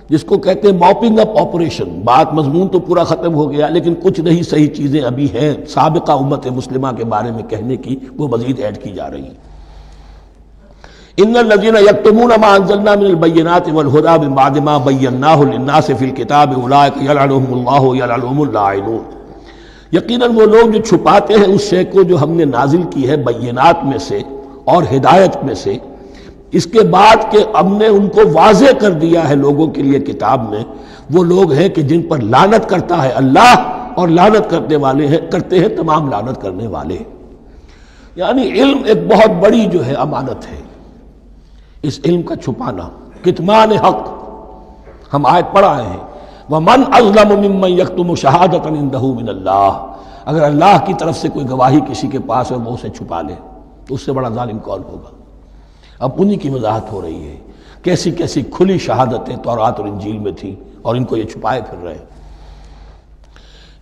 جس کو کہتے ہیں موپنگ اپ آپریشن، بات مضمون تو پورا ختم ہو گیا لیکن کچھ نہیں صحیح چیزیں ابھی ہیں سابقہ امت مسلمہ کے بارے میں کہنے کی، وہ مزید ایڈ کی جا رہی ہیں۔ ان الذین یکتمون ما انزلنا من البینات والہدی من بعد ما بیناہ للناس فی الکتاب اولئک یلعنهم اللہ یلعنهم اللاعنون، یقیناً وہ لوگ جو چھپاتے ہیں اس شے کو جو ہم نے نازل کی ہے بینات میں سے اور ہدایت میں سے، اس کے بعد کہ ہم نے ان کو واضح کر دیا ہے لوگوں کے لیے کتاب میں، وہ لوگ ہیں کہ جن پر لعنت کرتا ہے اللہ، اور لعنت کرتے ہیں تمام لعنت کرنے والے۔ یعنی علم ایک بہت بڑی جو ہے امانت ہے، اس علم کا چھپانا، کتمان حق، ہم آیت پڑھ آئے ہیں وَمَنْ أَظْلَمُ مِمَّنْ يَكْتُمُ شَهَادَةً عِنْدَهُ مِنَ اللَّهِ، اگر اللہ کی طرف سے کوئی گواہی کسی کے پاس ہے وہ اسے چھپا لے تو اس سے بڑا ظالم کون ہوگا؟ اب انہی کی وضاحت ہو رہی ہے، کیسی کیسی کھلی شہادتیں تورات اور انجیل میں تھیں اور ان کو یہ چھپائے پھر رہے ہیں۔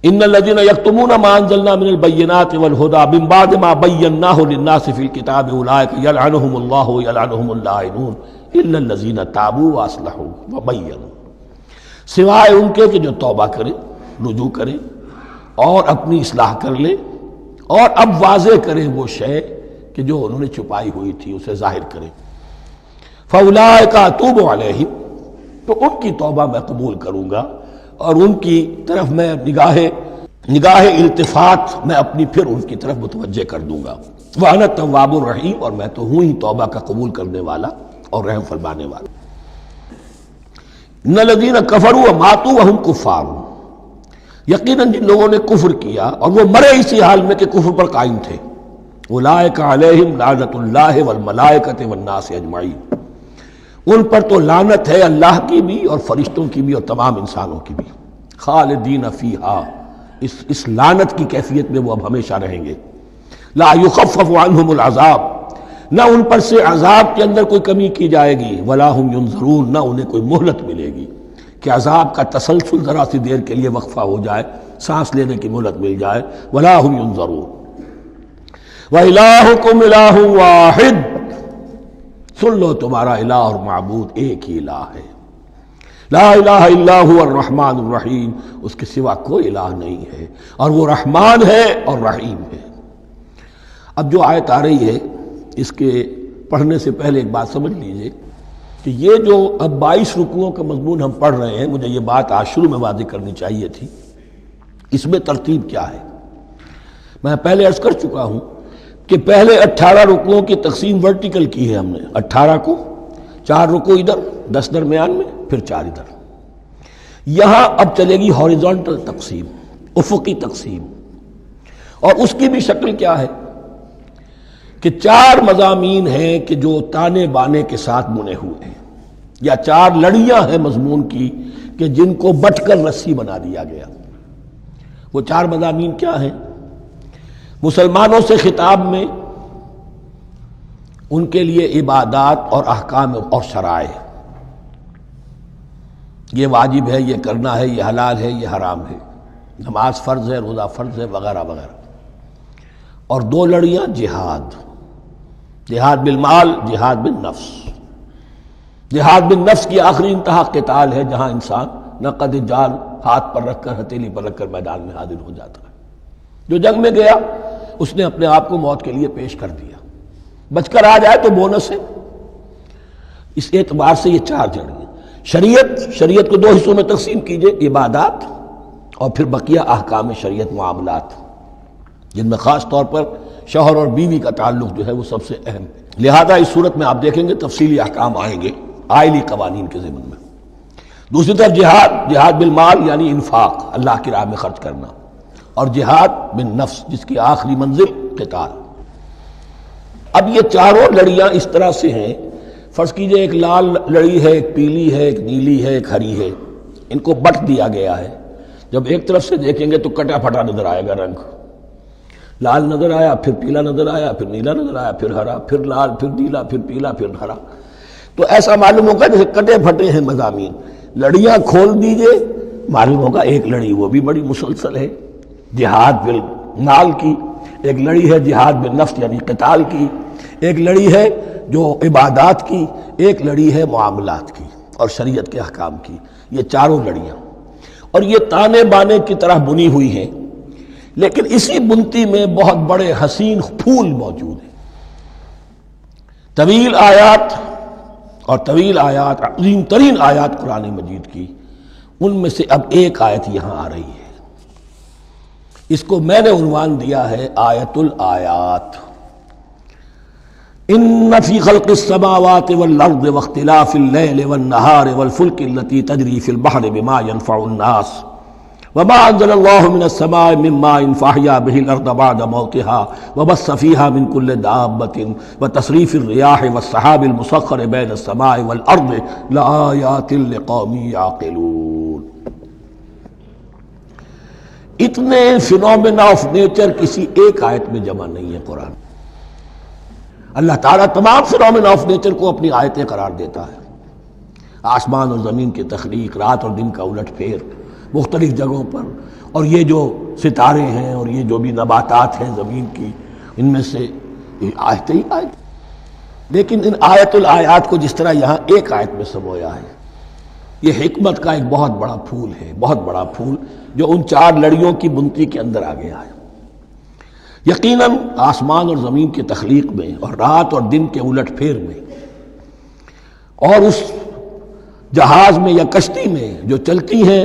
ان الذين يكتمون ما انزلنا من البينات والهدى من بعد ما بيناه للناس في الكتاب اولئك يلعنهم الله ويلعنهم اللاعنون الا الذين تابوا واصلحوا وبينوا، سوائے ان کے کہ جو توبہ کریں، رجوع کریں اور اپنی اصلاح کر لیں اور اب واضح کریں وہ شے کہ جو انہوں نے چھپائی ہوئی تھی اسے ظاہر کریں۔ فاولئک اتوب علیہم، تو ان کی توبہ میں قبول کروں گا اور ان کی طرف میں نگاہ التفات میں اپنی پھر ان کی طرف متوجہ کر دوں گا۔ وَأَنَا التَّوَّابُ الرَّحِيمُ، اور میں تو ہوں ہی توبہ کا قبول کرنے والا اور رحم فرمانے والا۔ إِنَّ الَّذِينَ كَفَرُوا وَمَاتُوا وَهُمْ كُفَّارٌ، یقیناً جن لوگوں نے کفر کیا اور وہ مرے اسی حال میں کہ کفر پر قائم تھے، أُولَٰئِكَ عَلَيْهِمْ لَعْنَةُ اللَّهِ وَالْمَلَائِكَةِ وَالنَّاسِ أَجْمَعِينَ، ان پر تو لعنت ہے اللہ کی بھی اور فرشتوں کی بھی اور تمام انسانوں کی بھی۔ خالدین فیہا، اس لعنت کی کیفیت میں وہ اب ہمیشہ رہیں گے۔ لا یخفف عنہم العذاب، نہ ان پر سے عذاب کے اندر کوئی کمی کی جائے گی، ولا ہم ینظرون، نہ انہیں کوئی مہلت ملے گی کہ عذاب کا تسلسل ذرا سی دیر کے لیے وقفہ ہو جائے، سانس لینے کی مہلت مل جائے۔ ولا ہم ینظرون۔ وَإِلَٰهُكُمْ إِلَٰهٌ وَاحِدٌ، سن لو تمہارا الہ اور معبود ایک ہی الہ ہے۔ لا الہ الا هو الرحمن الرحیم، اس کے سوا کوئی الہ نہیں ہے اور وہ رحمان ہے اور رحیم ہے۔ اب جو آیت آ رہی ہے اس کے پڑھنے سے پہلے ایک بات سمجھ لیجئے کہ یہ جو اب 22 رکوعوں کا مضمون ہم پڑھ رہے ہیں، مجھے یہ بات آج شروع میں واضح کرنی چاہیے تھی، اس میں ترتیب کیا ہے۔ میں پہلے عرض کر چکا ہوں کہ پہلے 18 رکوعوں کی تقسیم ورٹیکل کی ہے ہم نے، 18 کو 4 رکوع ادھر، 10 درمیان میں، پھر 4 ادھر۔ یہاں اب چلے گی ہاریزونٹل تقسیم، افقی تقسیم، اور اس کی بھی شکل کیا ہے کہ 4 مضامین ہیں کہ جو تانے بانے کے ساتھ بنے ہوئے ہیں، یا 4 لڑیاں ہیں مضمون کی کہ جن کو بٹ کر رسی بنا دیا گیا۔ وہ 4 مضامین کیا ہیں؟ مسلمانوں سے خطاب میں ان کے لیے عبادات اور احکام اور شرائع، یہ واجب ہے، یہ کرنا ہے، یہ حلال ہے، یہ حرام ہے، نماز فرض ہے، روزہ فرض ہے، وغیرہ وغیرہ۔ اور 2 لڑیاں جہاد، جہاد بالمال، جہاد بالنفس۔ جہاد بالنفس کی آخری انتہا قتال ہے، جہاں انسان نقد جان ہاتھ پر رکھ کر، ہتھیلی پر رکھ کر میدان میں حاضر ہو جاتا ہے۔ جو جنگ میں گیا اس نے اپنے آپ کو موت کے لیے پیش کر دیا، بچ کر آ جائے تو بونس ہے۔ اس اعتبار سے یہ 4 جڑیں۔ شریعت کو 2 حصوں میں تقسیم کیجئے، عبادات اور پھر بقیہ احکام شریعت، معاملات، جن میں خاص طور پر شوہر اور بیوی کا تعلق جو ہے وہ سب سے اہم ہے۔ لہذا اس صورت میں آپ دیکھیں گے تفصیلی احکام آئیں گے آئلی قوانین کے ضمن میں۔ دوسری طرف جہاد بالمال یعنی انفاق، اللہ کی راہ میں خرچ کرنا، اور جہاد بالنفس جس کی آخری منزل قتال۔ اب یہ 4 لڑیاں اس طرح سے ہیں، فرض کیجئے ایک لال لڑی ہے، ایک پیلی ہے، ایک نیلی ہے، ایک ہری ہے، ان کو بٹ دیا گیا ہے۔ جب ایک طرف سے دیکھیں گے تو کٹا پھٹا نظر آئے گا، رنگ لال نظر آیا، پھر پیلا نظر آیا، پھر نیلا نظر آیا، پھر ہرا، پھر لال، پھر نیلا، پھر پیلا، پھر ہرا۔ تو ایسا معلوم ہوگا جیسے کٹے پھٹے ہیں مضامین۔ لڑیاں کھول دیجئے، معلوم ہوگا ایک لڑی وہ بھی بڑی مسلسل ہے، جہاد بالمال کی، ایک لڑی ہے جہاد بالنفس یعنی قتال کی، ایک لڑی ہے جو عبادات کی، ایک لڑی ہے معاملات کی اور شریعت کے احکام کی۔ یہ 4 لڑیاں، اور یہ تانے بانے کی طرح بنی ہوئی ہیں، لیکن اسی بنتی میں بہت بڑے حسین پھول موجود ہیں۔ طویل آیات، عظیم ترین آیات قرآن مجید کی، ان میں سے اب ایک آیت یہاں آ رہی ہے۔ اس کو میں نے عنوان دیا ہے آیت الآیات۔ ان فی خلق السماوات والارض واختلاف اللیل والنہار والفلک التی تجری فی البحر بما ينفع الناس وما انزل اللہ من السماء من ماء فاحیا به الارض بعد موتها وبث فیہا من کل دابۃ وتصریف الریاح والسحاب المسخر بین السماء والارض لآیات لقوم یعقلون۔ اتنے فینومینا آف نیچر کسی ایک آیت میں جمع نہیں ہے قرآن۔ اللہ تعالیٰ تمام فینومینا آف نیچر کو اپنی آیتیں قرار دیتا ہے۔ آسمان اور زمین کی تخلیق، رات اور دن کا الٹ پھیر مختلف جگہوں پر، اور یہ جو ستارے ہیں اور یہ جو بھی نباتات ہیں زمین کی، ان میں سے آیتیں ہی آیت۔ لیکن ان آیت الآیات کو جس طرح یہاں ایک آیت میں سمویا ہے، یہ حکمت کا ایک بہت بڑا پھول ہے، بہت بڑا پھول جو ان چار لڑیوں کی بنتی کے اندر آ گیا ہے۔ یقیناً آسمان اور زمین کی تخلیق میں اور رات اور دن کے الٹ پھیر میں اور اس جہاز میں یا کشتی میں جو چلتی ہیں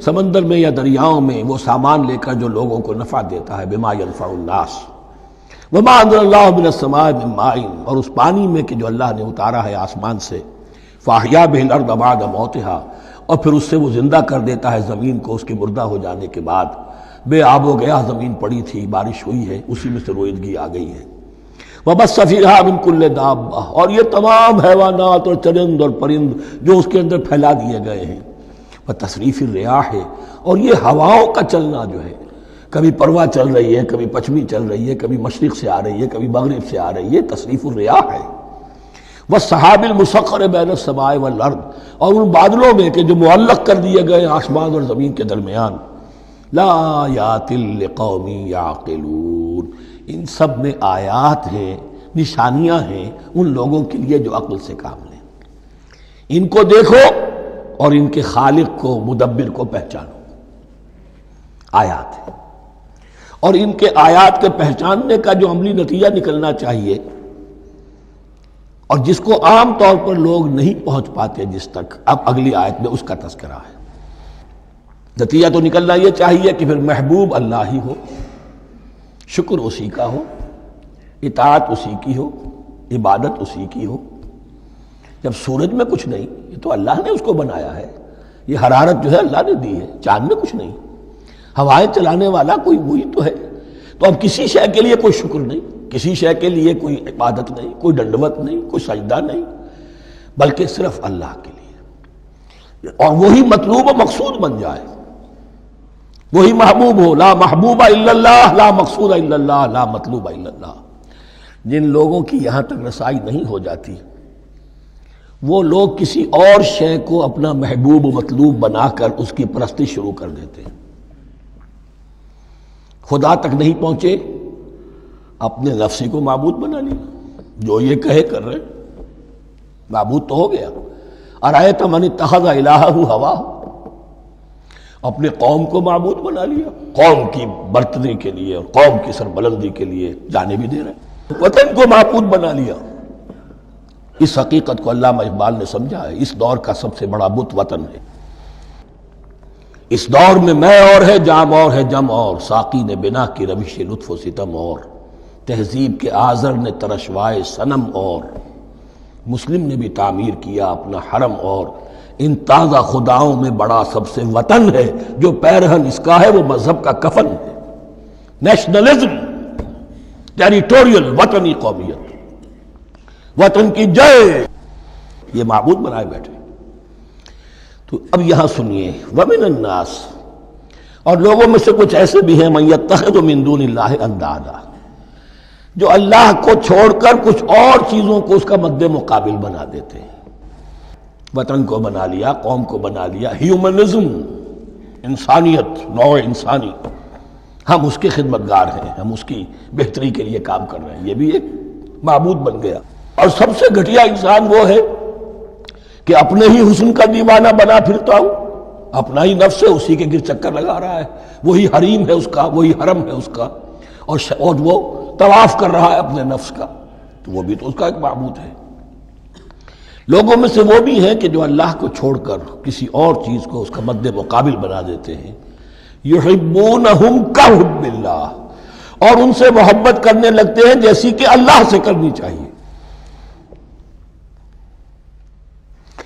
سمندر میں یا دریاؤں میں، وہ سامان لے کر جو لوگوں کو نفع دیتا ہے، بما ينفع الناس وما انزل اللہ من السماء من ماء، اور اس پانی میں کہ جو اللہ نے اتارا ہے آسمان سے، فاحیا به الارض بعد موتها، اور پھر اس سے وہ زندہ کر دیتا ہے زمین کو اس کے مردہ ہو جانے کے بعد۔ بے آب و گیا زمین پڑی تھی، بارش ہوئی ہے، اسی میں سے روئیدگی آ گئی ہے۔ وبث فیہا من کل دابہ، اور یہ تمام حیوانات اور چرند اور پرند جو اس کے اندر پھیلا دیے گئے ہیں۔ وتصریف الریاح، اور یہ ہواؤں کا چلنا جو ہے، کبھی پرواں چل رہی ہے، کبھی پچھمی چل رہی ہے، کبھی مشرق سے آ رہی ہے، کبھی مغرب سے آ رہی ہے، تصریف الریاح ہے۔ والسحاب المسخر بین السماء والارض، اور ان بادلوں میں کہ جو معلق کر دیے گئے آسمان اور زمین کے درمیان۔ لآیات لقوم یعقلون، ان سب میں آیات ہیں، نشانیاں ہیں ان لوگوں کے لیے جو عقل سے کام لیں۔ ان کو دیکھو اور ان کے خالق کو، مدبر کو پہچانو۔ آیات ہے، اور ان کے آیات کے پہچاننے کا جو عملی نتیجہ نکلنا چاہیے، اور جس کو عام طور پر لوگ نہیں پہنچ پاتے جس تک، اب اگلی آیت میں اس کا تذکرہ ہے۔ نتیجہ تو نکلنا یہ چاہیے کہ پھر محبوب اللہ ہی ہو، شکر اسی کا ہو، اطاعت اسی کی ہو، عبادت اسی کی ہو۔ جب سورج میں کچھ نہیں، یہ تو اللہ نے اس کو بنایا ہے، یہ حرارت جو ہے اللہ نے دی ہے، چاند میں کچھ نہیں، ہوائیں چلانے والا کوئی وہی تو ہے۔ تو اب کسی شے کے لیے کوئی شکر نہیں، کسی شے کے لیے کوئی عبادت نہیں، کوئی ڈنڈوت نہیں، کوئی سجدہ نہیں، بلکہ صرف اللہ کے لیے، اور وہی مطلوب و مقصود بن جائے، وہی محبوب ہو۔ لا محبوب الا اللہ، لا مقصود الا اللہ، لا مطلوب الا اللہ۔ جن لوگوں کی یہاں تک رسائی نہیں ہو جاتی، وہ لوگ کسی اور شے کو اپنا محبوب و مطلوب بنا کر اس کی پرستی شروع کر دیتے ہیں۔ خدا تک نہیں پہنچے، اپنے نفسی کو معبود بنا لیا، جو یہ کہے کر رہے، معبود تو ہو گیا۔ ارأیت من اتخذ الہہ ہواہ، اپنے قوم کو معبود بنا لیا، قوم کی برتری کے لیے اور قوم کی سربلندی کے لیے جانے بھی دے رہے، وطن کو معبود بنا لیا۔ اس حقیقت کو علامہ اقبال نے سمجھا ہے، اس دور کا سب سے بڑا بت وطن ہے۔ اس دور میں میں اور ہے، جام اور ہے، جم اور، ساقی نے بنا کی روش لطف و ستم اور، تہذیب کے آزر نے ترشوائے صنم اور، مسلم نے بھی تعمیر کیا اپنا حرم اور، ان تازہ خداؤں میں بڑا سب سے وطن ہے، جو پیرہن اس کا ہے وہ مذہب کا کفن ہے۔ نیشنلزم، ٹیریٹوریل، وطنی قومیت، وطن کی جے، یہ معبود بنائے بیٹھے۔ تو اب یہاں سنیے، ومن الناس، اور لوگوں میں سے کچھ ایسے بھی ہیں، من یتخذ من دون اللہ اندادا، جو اللہ کو چھوڑ کر کچھ اور چیزوں کو اس کا مد مقابل بنا دیتے ہیں۔ وطن کو بنا لیا، قوم کو بنا لیا، ہیومنزم، انسانیت، نوع انسانی، ہم اس کے خدمتگار ہیں، ہم اس کی بہتری کے لیے کام کر رہے ہیں، یہ بھی ایک معبود بن گیا۔ اور سب سے گھٹیا انسان وہ ہے کہ اپنے ہی حسن کا دیوانہ بنا پھرتا ہوں، اپنا ہی نفس ہے، اسی کے گر چکر لگا رہا ہے، وہی حریم ہے اس کا، وہی حرم ہے اس کا، اور وہ طواف کر رہا ہے اپنے نفس کا، تو وہ بھی تو اس کا ایک معبود ہے۔ لوگوں میں سے وہ بھی ہیں کہ جو اللہ کو چھوڑ کر کسی اور چیز کو اس کا مد مقابل بنا دیتے ہیں۔ یحبونہم کحب اللہ، اور ان سے محبت کرنے لگتے ہیں جیسی کہ اللہ سے کرنی چاہیے۔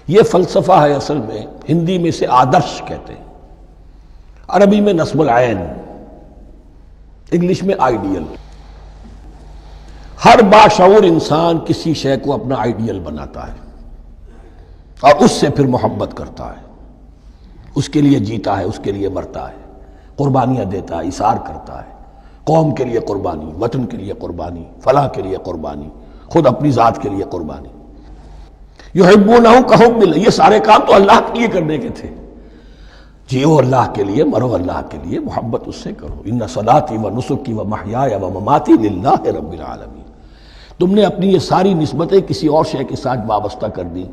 یہ فلسفہ ہے اصل میں، ہندی میں سے آدرش کہتے ہیں، عربی میں نصب العین، انگلش میں آئیڈیل۔ ہر باشعور انسان کسی شے کو اپنا آئیڈیل بناتا ہے اور اس سے پھر محبت کرتا ہے، اس کے لیے جیتا ہے، اس کے لیے مرتا ہے۔ قربانیاں دیتا ہے، ایثار کرتا ہے، قوم کے لیے قربانی، وطن کے لیے قربانی، فلاح کے لیے قربانی، خود اپنی ذات کے لیے قربانی۔ یحبونہ کحب اللہ، یہ سارے کام تو اللہ کے لیے کرنے کے تھے۔ جیو اللہ کے لیے، مرو اللہ کے لیے، محبت اس سے کرو۔ ان صلاتی و نسکی و محیای و مماتی للہ رب العالمین۔ تم نے اپنی یہ ساری نسبتیں کسی اور شے کے ساتھ وابستہ کر دی،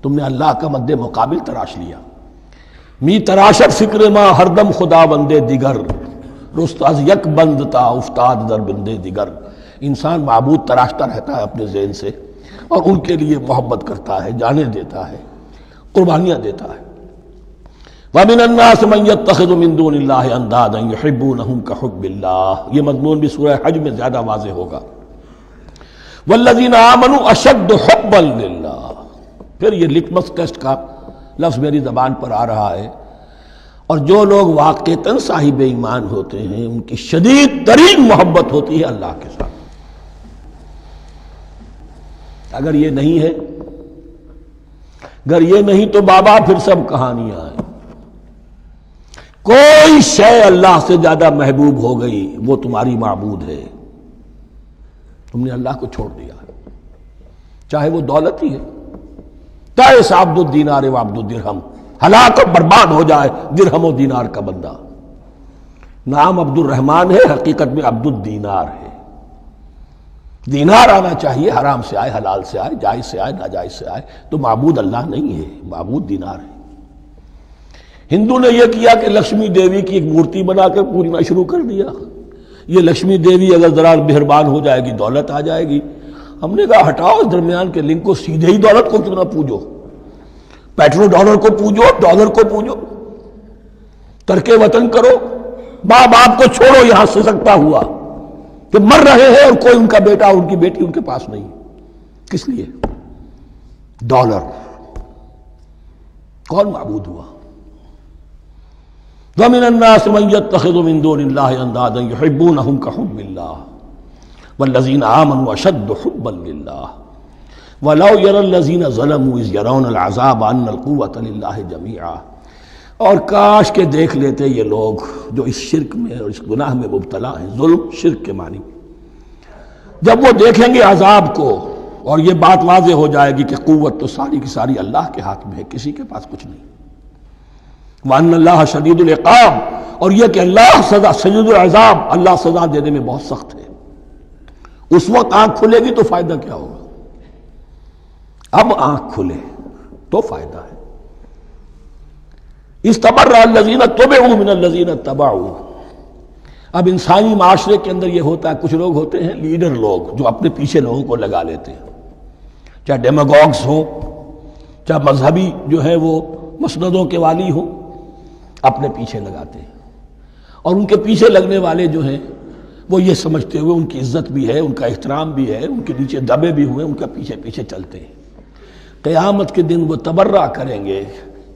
تم نے اللہ کا مد مقابل تراش لیا۔ می تراشت فکر ما ہر دم خدا بندے دیگر، رست از یک بند تا افتاد در بندے دیگر۔ انسان معبود تراشتا رہتا ہے اپنے ذہن سے، اور ان کے لیے محبت کرتا ہے، جانیں دیتا ہے، قربانیاں دیتا ہے۔ وَمِنَ النَّاسِ مَن يَتَّخِذُ مِن دُونِ اللَّهِ أَندَادًا يُحِبُّونَهُمْ كَحُبِّ اللَّهِ، یہ مضمون بھی سورہ حج میں زیادہ واضح ہوگا۔ وَالَّذِينَ آمَنُوا أَشَدُّ حُبًّا لِلَّهِ، پھر یہ لٹمس ٹیسٹ کا لفظ میری زبان پر آ رہا ہے، اور جو لوگ واقعتاً صاحب ایمان ہوتے ہیں ان کی شدید ترین محبت ہوتی ہے اللہ کے ساتھ۔ اگر یہ نہیں ہے، اگر یہ نہیں تو بابا پھر سب کہانیاں ہیں۔ کوئی شے اللہ سے زیادہ محبوب ہو گئی وہ تمہاری معبود ہے، تم نے اللہ کو چھوڑ دیا، چاہے وہ دولت ہی ہے، تائس عبد الدینار و عبد الدرہم، ہلاک اور برباد ہو جائے درہم و دینار کا بندہ۔ نام عبد الرحمن ہے، حقیقت میں عبد الدینار ہے۔ دینار آنا چاہیے، حرام سے آئے، حلال سے آئے، جائز سے آئے، ناجائز سے آئے، تو معبود اللہ نہیں ہے، معبود دینار ہے۔ ہندو نے یہ کیا کہ لکشمی دیوی کی ایک مورتی بنا کر پوجنا شروع کر دیا، یہ لکشمی دیوی اگر ذرا مہربان ہو جائے گی دولت آ جائے گی۔ ہم نے کہا ہٹاؤ اس درمیان کے لنک کو، سیدھے ہی دولت کو کیوں نہ پوجو، پیٹرو ڈالر کو پوجو، ڈالر کو پوجو، ترک وطن کرو، ماں باپ کو چھوڑو یہاں سے سکتا ہوا کہ مر رہے ہیں اور کوئی ان کا بیٹا ان کی بیٹی ان کے پاس نہیں، کس لیے؟ ڈالر۔ کون معبود ہوا؟ وَمِنَ النَّاسِ مَن يَتَّخِذُ مِن دُونِ اللَّهِ أَندَادًا يُحِبُّونَهُمْ كَحُبِّ اللَّهِ وَالَّذِينَ آمَنُوا أَشَدُّ حُبًّا لِلَّهِ وَلَوْ يَرَى الَّذِينَ ظَلَمُوا إِذْ يَرَوْنَ الْعَذَابَ أَنَّ الْقُوَّةَ لِلَّهِ جَمِيعًا، اور کاش کہ دیکھ لیتے یہ لوگ جو اس شرک میں اور اس گناہ میں مبتلا ہیں، ظلم شرک کے معنی، جب وہ دیکھیں گے عذاب کو اور یہ بات واضح ہو جائے گی کہ قوت تو ساری کی ساری اللہ کے ہاتھ میں ہے، کسی کے پاس کچھ نہیں۔ وَأَنَّ اللَّهَ شَدِيدُ الْعِقَابِ، اور یہ کہ اللہ سزا شدید العذاب، اللہ سزا دینے میں بہت سخت ہے۔ اس وقت آنکھ کھلے گی تو فائدہ کیا ہوگا؟ اب آنکھ کھلے تو فائدہ ہے۔ اِسْتَبَرَّأَ الَّذِينَ اتُّبِعُوا مِنَ الَّذِينَ اتَّبَعُوا، اب انسانی معاشرے کے اندر یہ ہوتا ہے، کچھ لوگ ہوتے ہیں لیڈر لوگ جو اپنے پیچھے لوگوں کو لگا لیتے ہیں، چاہے ڈیماگوگز ہو، چاہے مذہبی جو ہے وہ مسندوں کے والی ہوں، اپنے پیچھے لگاتے ہیں، اور ان کے پیچھے لگنے والے جو ہیں وہ یہ سمجھتے ہوئے ان کی عزت بھی ہے، ان کا احترام بھی ہے، ان کے نیچے دبے بھی ہوئے، ان کا پیچھے پیچھے چلتے ہیں۔ قیامت کے دن وہ تبرہ کریں گے،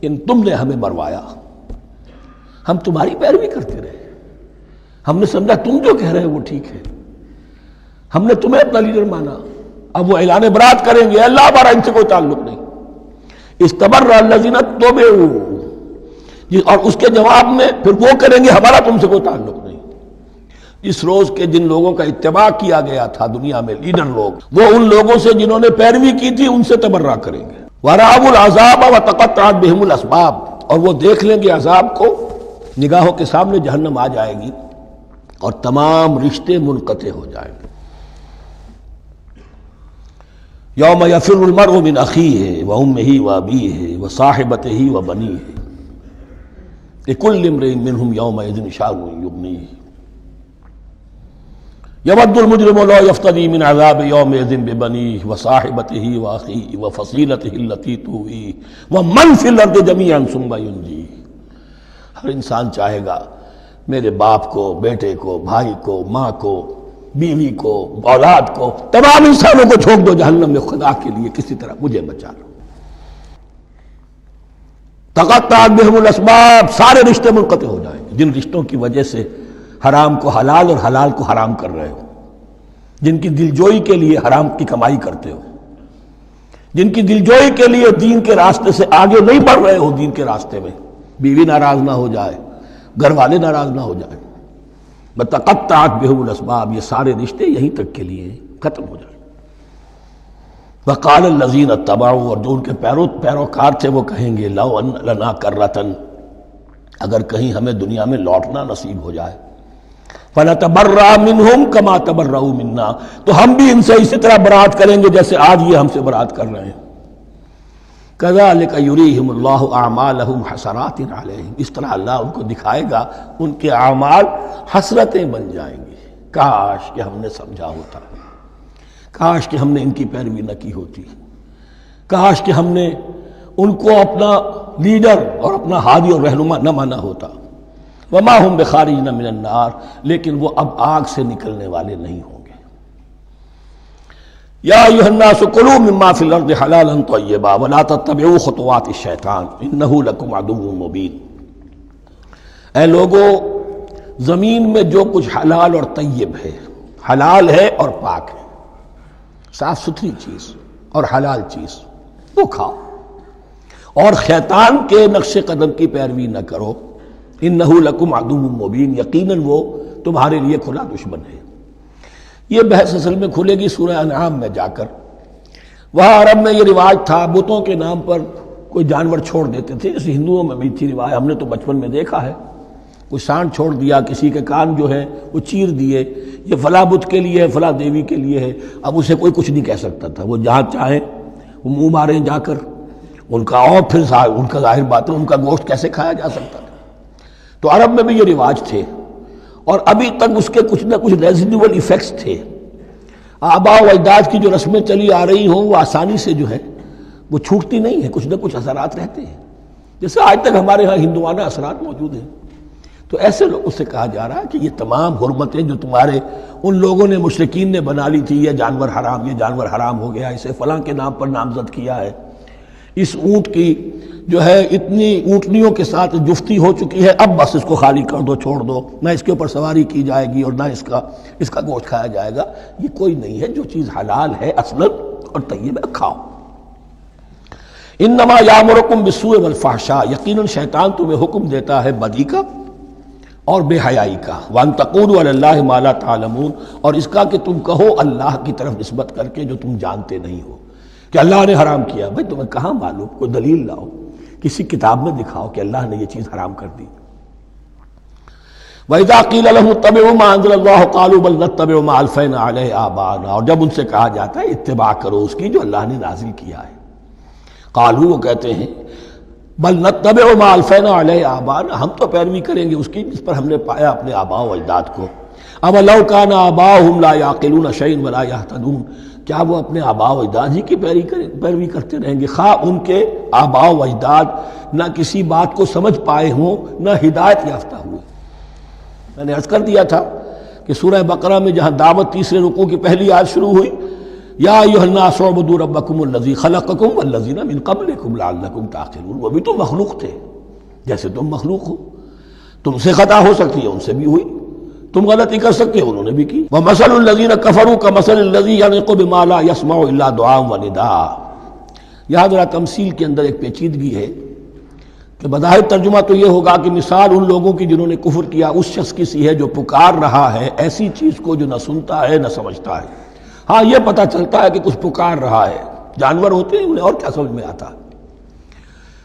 ان تم نے ہمیں مروایا، ہم تمہاری پیروی کرتے رہے، ہم نے سمجھا تم جو کہہ رہے ہیں وہ ٹھیک ہے، ہم نے تمہیں اپنا لیڈر مانا۔ اب وہ اعلان برات کریں گے، اللہ ہمارا ان سے کوئی تعلق نہیں۔ استبرأ الذین اتبعوا، اور اس کے جواب میں پھر وہ کریں گے ہمارا تم سے کوئی تعلق نہیں۔ اس روز کے جن لوگوں کا اتباع کیا گیا تھا دنیا میں، لیڈر لوگ، وہ ان لوگوں سے جنہوں نے پیروی کی تھی ان سے تبرہ کریں گے۔ وَرَأَوُا الْعَذَابَ وَتَقَطَّعَتْ بِهِمُ الْأَسْبَابُ، اور وہ دیکھ لیں گے عذاب کو، نگاہوں کے سامنے جہنم آ جائے گی اور تمام رشتے منقطع ہو جائیں گے۔ یوم یفر المرء من اخیہ وامہ وابیہ وصاحبتہ وبنیہ لکل امرئ منہم یومئذ شأن یغنیہ یود المجرم لو یفتدی من عذاب یومئذ ببنیہ وصاحبتہ واخیہ وفصیلتہ التی تؤویہ ومن فی الارض جمیعا ثم ینجیہ، ہر انسان چاہے گا میرے باپ کو، بیٹے کو، بھائی کو، ماں کو، بیوی کو، اولاد کو، تمام انسانوں کو چھوڑ دو جہنم میں، خدا کے لیے کسی طرح مجھے بچا لو۔ تقطعت بہم الاسباب، سارے رشتے منقطع ہو جائیں گے، جن رشتوں کی وجہ سے حرام کو حلال اور حلال کو حرام کر رہے ہو، جن کی دلجوئی کے لیے حرام کی کمائی کرتے ہو، جن کی دلجوئی کے لیے دین کے راستے سے آگے نہیں بڑھ رہے ہو، دین کے راستے میں بیوی ناراض نہ ہو جائے، گھر والے ناراض نہ ہو جائیں. بتقطعت بہم الاسباب، یہ سارے رشتے یہیں تک کے لیے ختم ہو جائیں. وقال الذین اتبعوا، اور جو ان کے پیروکار تھے وہ کہیں گے لو ان لنا کرۃ، اگر کہیں ہمیں دنیا میں لوٹنا نصیب ہو جائے، فنتبرأ منہم کما تبرؤوا منا، تو ہم بھی ان سے اسی طرح برات کریں گے جیسے آج یہ ہم سے برات کر رہے ہیں. کذالک یریہم اللہ اعمالہم حسرات علیہم، اس طرح اللہ ان کو دکھائے گا ان کے اعمال حسرتیں بن جائیں گی. کاش کہ ہم نے سمجھا ہوتا، کاش کہ ہم نے ان کی پیروی نہ کی ہوتی، کاش کہ ہم نے ان کو اپنا لیڈر اور اپنا ہادی اور رہنما نہ مانا ہوتا. وما ہم بخارجین من النار، لیکن وہ اب آگ سے نکلنے والے نہیں ہوں گے. یا ایھا الناس کلوا مما فی الارض حلالا طیبا ولا تتبعوا خطوات الشیطان انہ لکم عدو مبین. اے لوگو، زمین میں جو کچھ حلال اور طیب ہے، حلال ہے اور پاک ہے، صاف ستھری چیز اور حلال چیز، وہ کھاؤ، اور شیطان کے نقش قدم کی پیروی نہ کرو. انہ لکم عدو مبین، یقیناً وہ تمہارے لیے کھلا دشمن ہے. یہ بحث اصل میں کھلے گی سورہ انعام میں جا کر. وہاں عرب میں یہ رواج تھا، بتوں کے نام پر کوئی جانور چھوڑ دیتے تھے، جیسے ہندوؤں میں بھی تھی رواج، ہم نے تو بچپن میں دیکھا ہے. کوئی سانڈ چھوڑ دیا، کسی کے کان جو ہے وہ چیر دیے، یہ فلاں بت کے لیے ہے، فلاں دیوی کے لیے ہے. اب اسے کوئی کچھ نہیں کہہ سکتا تھا، وہ جہاں چاہیں وہ منہ ماریں جا کر ان کا، اور پھر ان کا ظاہر بات ہے ان کا گوشت کیسے کھایا جا سکتا تھا. تو عرب میں بھی یہ رواج تھے، اور ابھی تک اس کے کچھ نہ کچھ ریزیڈول ایفیکٹس تھے. آباء و اجداد کی جو رسمیں چلی آ رہی ہوں وہ آسانی سے جو ہے وہ چھوٹتی نہیں ہے، کچھ نہ کچھ اثرات رہتے ہیں، جیسے آج تک ہمارے ہاں ہندوانہ اثرات موجود ہیں. تو ایسے لوگوں سے کہا جا رہا ہے کہ یہ تمام حرمتیں جو تمہارے ان لوگوں نے مشرکین نے بنا لی تھی، یہ جانور حرام، یہ جانور حرام ہو گیا، اسے فلاں کے نام پر نامزد کیا ہے، اس اونٹ کی جو ہے اتنی اونٹنیوں کے ساتھ جفتی ہو چکی ہے، اب بس اس کو خالی کر دو، چھوڑ دو، نہ اس کے اوپر سواری کی جائے گی اور نہ اس کا گوشت کھایا جائے گا. یہ کوئی نہیں ہے. جو چیز حلال ہے اصلاً اور طیب ہے، کھاؤ. انما یامرکم بالسوء والفحشاء، یقیناً شیطان تمہیں حکم دیتا ہے بدی کا اور بے حیائی کا. وان تقولوا علی اللہ ما لا تعلمون، اور اس کا کہ تم کہو اللہ کی طرف نسبت کر کے جو تم جانتے نہیں ہو کہ اللہ نے حرام کیا. بھائی تمہیں کہاں معلوم؟ کوئی دلیل لاؤ، کسی کتاب میں دکھاؤ کہ اللہ نے یہ چیز حرام کر دی. وَإِذَا قِيلَ لَهُمُ اتَّبِعُوا مَا أَنزَلَ اللَّهُ قَالُوا بَلْ نَتَّبِعُ مَا أَلْفَيْنَا عَلَيْهِ آبَاءَنَا، اور جب ان سے کہا جاتا ہے اتباع کرو اس کی جو اللہ نے نازل کیا ہے، قالوا، وہ کہتے ہیں بل نتبع ما ألفينا عليه آباءنا، ہم تو پیروی کریں گے اس کی جس پر ہم نے پایا اپنے آباء و اجداد کو. أَوَلَوْ كَانَ آبَاؤُهُمْ لَا يَعْقِلُونَ شَيْئًا وَلَا يَهْتَدُونَ، کیا وہ اپنے آباء و اجداد ہی کی پیروی کرتے رہیں گے، خواہ ان کے آباء و اجداد نہ کسی بات کو سمجھ پائے ہوں نہ ہدایت یافتہ ہوئے. میں نے عرض کر دیا تھا کہ سورہ بقرہ میں جہاں دعوت تیسرے رکوع کی پہلی آیت شروع ہوئی، یا ایھا الناس اعبدوا ربکم الذی خلقکم والذین من قبلکم لعلکم تعقلون، وہ بھی تو مخلوق تھے جیسے تم مخلوق ہو، تم سے خطا ہو سکتی ہے، ان سے بھی ہوئی، تم غلطی کر سکتے ہو، انہوں نے بھی کی. وَمَثَلُ الَّذِينَ كَفَرُوا كَمَثَلِ الَّذِي يَنِقُ بِمَا لَا يَسْمَعُ إِلَّا دُعَاءً وَنِدَاءً. یہاں ذرا تمثیل کے اندر ایک پیچیدگی ہے کہ بظاہر ترجمہ تو یہ ہوگا کہ مثال ان لوگوں کی جنہوں نے کفر کیا اس شخص کی سی ہے جو پکار رہا ہے ایسی چیز کو جو نہ سنتا ہے نہ سمجھتا ہے. ہاں یہ پتہ چلتا ہے کہ کچھ پکار رہا ہے، جانور ہوتے ہیں انہیں اور کیا سمجھ میں آتا ہے.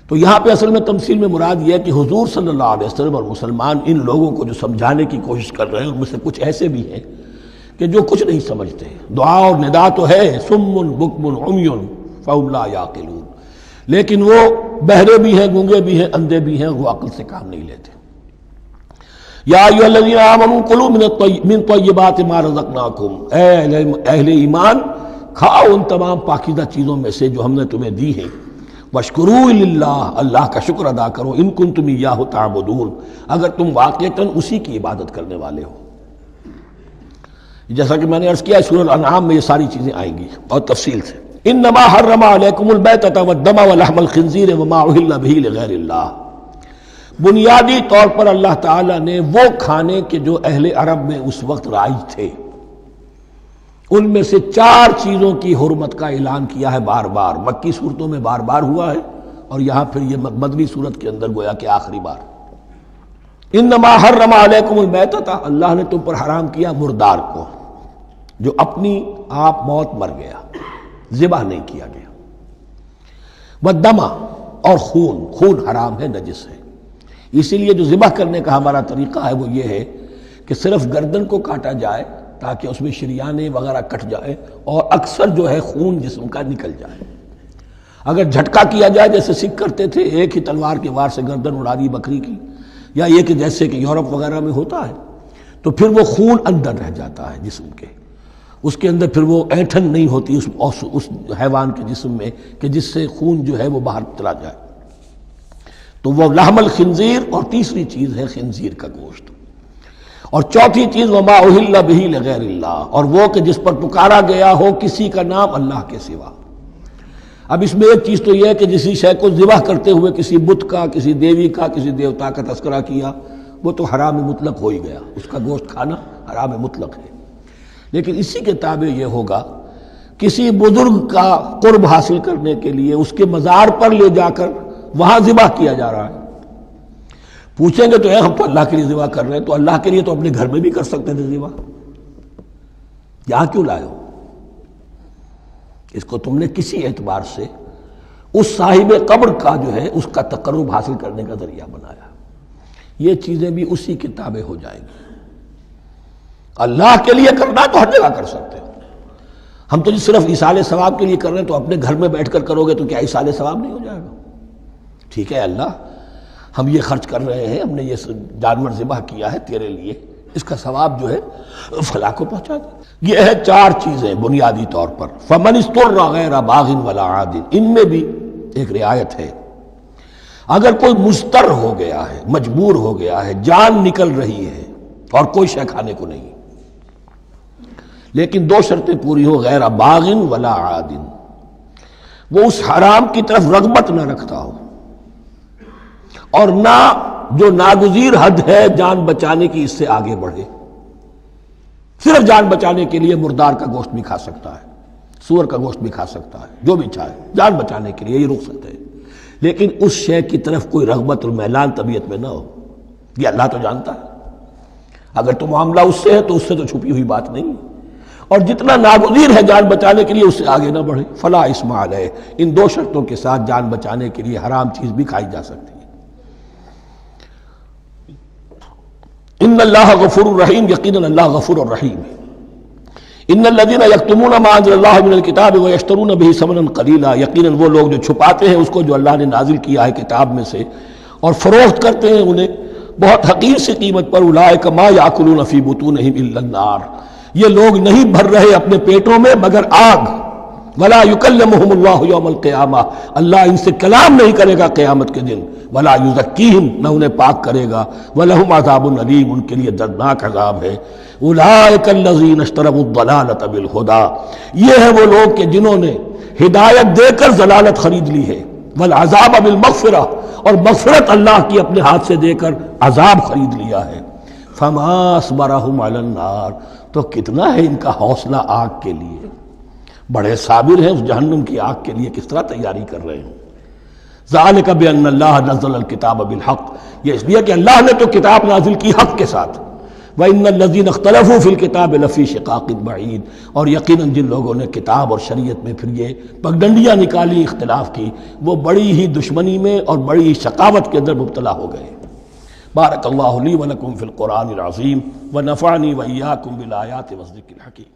تو یہاں پہ اصل میں تمثیل میں مراد یہ ہے کہ حضور صلی اللہ علیہ وسلم اور مسلمان ان لوگوں کو جو سمجھانے کی کوشش کر رہے ہیں ان میں سے کچھ ایسے بھی ہیں کہ جو کچھ نہیں سمجھتے. دعا اور ندا تو ہے، صم بکم عمی فہم لا یعقلون، لیکن وہ بہرے بھی ہیں، گونگے بھی ہیں، اندھے بھی ہیں، وہ عقل سے کام نہیں لیتے. یا ایھا الذین آمنوا کلوا من طیبات ما رزقناکم، اے اہل ایمان کھاؤ ان تمام پاکیزہ چیزوں میں سے جو ہم نے تمہیں دی ہیں. واشکروا للہ، اللہ کا شکر ادا کرو، ان کنتم ایاہ تعبدون، اگر تم واقعتاً اسی کی عبادت کرنے والے ہو. جیسا کہ میں نے عرض کیا سورہ الانعام میں یہ ساری چیزیں آئیں گی اور تفصیل سے. انما حرم علیکم المیتۃ والدم ولحم الخنزیر وما اہل بہ لغیر اللہ، بنیادی طور پر اللہ تعالیٰ نے وہ کھانے کے جو اہل عرب میں اس وقت رائج تھے ان میں سے 4 چیزوں کی حرمت کا اعلان کیا ہے بار بار. مکی صورتوں میں بار بار ہوا ہے اور یہاں پھر یہ مدنی صورت کے اندر گویا کہ آخری بار. انما حرم علیکم المیتۃ، اللہ نے تم پر حرام کیا مردار کو، جو اپنی آپ موت مر گیا، ذبح نہیں کیا گیا، والدم، اور خون حرام ہے، نجس ہے۔ اسی لیے جو ذبح کرنے کا ہمارا طریقہ ہے وہ یہ ہے کہ صرف گردن کو کاٹا جائے تاکہ اس میں شریانے وغیرہ کٹ جائے اور اکثر جو ہے خون جسم کا نکل جائے۔ اگر جھٹکا کیا جائے جیسے سکھ کرتے تھے، ایک ہی تلوار کے وار سے گردن اڑا دی بکری کی، یا یہ کہ جیسے کہ یورپ وغیرہ میں ہوتا ہے، تو پھر وہ خون اندر رہ جاتا ہے جسم کے، اس کے اندر پھر وہ اینٹھن نہیں ہوتی اس حیوان کے جسم میں کہ جس سے خون جو ہے وہ باہر چلا جائے، تو وہ لحم الخنزیر، اور تیسری چیز ہے خنزیر کا گوشت، اور چوتھی چیز وما اہل بہ لغیر اللہ، اور وہ کہ جس پر پکارا گیا ہو کسی کا نام اللہ کے سوا۔ اب اس میں ایک چیز تو یہ ہے کہ جسی شے کو ذبح کرتے ہوئے کسی بت کا، کسی دیوی کا، کسی دیوتا کا تذکرہ کیا، وہ تو حرام مطلق ہو ہی گیا، اس کا گوشت کھانا حرام مطلق ہے۔ لیکن اسی کے تابع یہ ہوگا کسی بزرگ کا قرب حاصل کرنے کے لیے اس کے مزار پر لے جا کر وہاں ذبح کیا جا رہا ہے۔ پوچھیں گے تو ہم تو اللہ کے لیے ذبح کر رہے ہیں، تو اللہ کے لیے تو اپنے گھر میں بھی کر سکتے تھے ذبح، یہاں کیوں لائے ہو؟ اس کو تم نے کسی اعتبار سے اس صاحب قبر کا جو ہے اس کا تقرب حاصل کرنے کا ذریعہ بنایا۔ یہ چیزیں بھی اسی کے تابع ہو جائیں گی۔ اللہ کے لیے کرنا تو ہر جگہ کر سکتے ہو، ہم تو صرف ایصال ثواب کے لیے کر رہے ہیں، تو اپنے گھر میں بیٹھ کر کرو گے تو کیا ایصال ثواب نہیں ہو جائے گا؟ ٹھیک ہے اللہ، ہم یہ خرچ کر رہے ہیں، ہم نے یہ جانور ذبح کیا ہے تیرے لیے، اس کا ثواب جو ہے فلاں کو پہنچا دے۔ یہ ہے چار چیزیں بنیادی طور پر۔ فمن اضطر غیر باغ ولا عاد، ان میں بھی ایک رعایت ہے، اگر کوئی مضطر ہو گیا ہے، مجبور ہو گیا ہے، جان نکل رہی ہے اور کوئی شے کھانے کو نہیں، لیکن دو شرطیں پوری ہو، غیر باغ ولا عاد، وہ اس حرام کی طرف رغبت نہ رکھتا ہو، اور نہ جو ناگزیر حد ہے جان بچانے کی اس سے آگے بڑھے۔ صرف جان بچانے کے لیے مردار کا گوشت بھی کھا سکتا ہے، سور کا گوشت بھی کھا سکتا ہے، جو بھی چاہے، جان بچانے کے لیے یہ رخصت ہے، لیکن اس شے کی طرف کوئی رغبت اور میلان طبیعت میں نہ ہو۔ یہ اللہ تو جانتا ہے، اگر تو معاملہ اس سے ہے تو اس سے تو چھپی ہوئی بات نہیں ہے، اور جتنا ناگزیر ہے جان بچانے کے لیے اس سے آگے نہ بڑھے۔ فلا اثم علیہ، ان دو شرطوں کے ساتھ جان بچانے کے لیے حرام چیز بھی کھائی جا سکتی ہے۔ ان اللہ غفور الرحیم، یقیناً اللہ غفور الرحیم ہے۔ ان الذین یکتمون ما انزل اللہ من الکتاب ویشترون بہ ثمنا قلیلا، یقیناً وہ لوگ جو چھپاتے ہیں اس کو جو اللہ نے نازل کیا ہے کتاب میں سے اور فروخت کرتے ہیں انہیں بہت حقیر سی قیمت پر، اولئک ما یاکلون فی بطونہم الا النار، یہ لوگ نہیں بھر رہے اپنے پیٹوں میں مگر آگ۔ ولا یکلمہم اللہ یوم القیامہ، اللہ ان سے کلام نہیں کرے گا قیامت کے دن۔ ولا یزکیہم، نہ انہیں پاک کرے گا۔ ولہم عذاب علیم، ان کے لیے دردناک عذاب ہے۔ اولئک الذین اشتروا الضلالۃ بالہدی، یہ ہیں وہ لوگ کہ جنہوں نے ہدایت دے کر ضلالت خرید لی ہے، والعذاب بالمغفرہ، اور مغفرت اللہ کی اپنے ہاتھ سے دے کر عذاب خرید لیا ہے۔ فما اصبرہم علی النار، تو کتنا ہے ان کا حوصلہ آگ کے لیے، بڑے صابر ہیں اس جہنم کی آگ کے لیے، کس طرح تیاری کر رہے ہیں۔ ذالک بان اللہ نزل الکتاب بالحق، یہ اس لیے کہ اللہ نے تو کتاب نازل کی حق کے ساتھ۔ وان الذین اختلفوا فی الکتاب لفی شقاق بعید، اور یقیناً جن لوگوں نے کتاب اور شریعت میں پھر یہ پگڈنڈیاں نکالی، اختلاف کی، وہ بڑی ہی دشمنی میں اور بڑی ہی شقاوت کے اندر مبتلا ہو گئے۔ بارک اللہ لی ولکم فی القرآن العظیم ونفعنی وإیاکم بالآیات والذکر الحکیم۔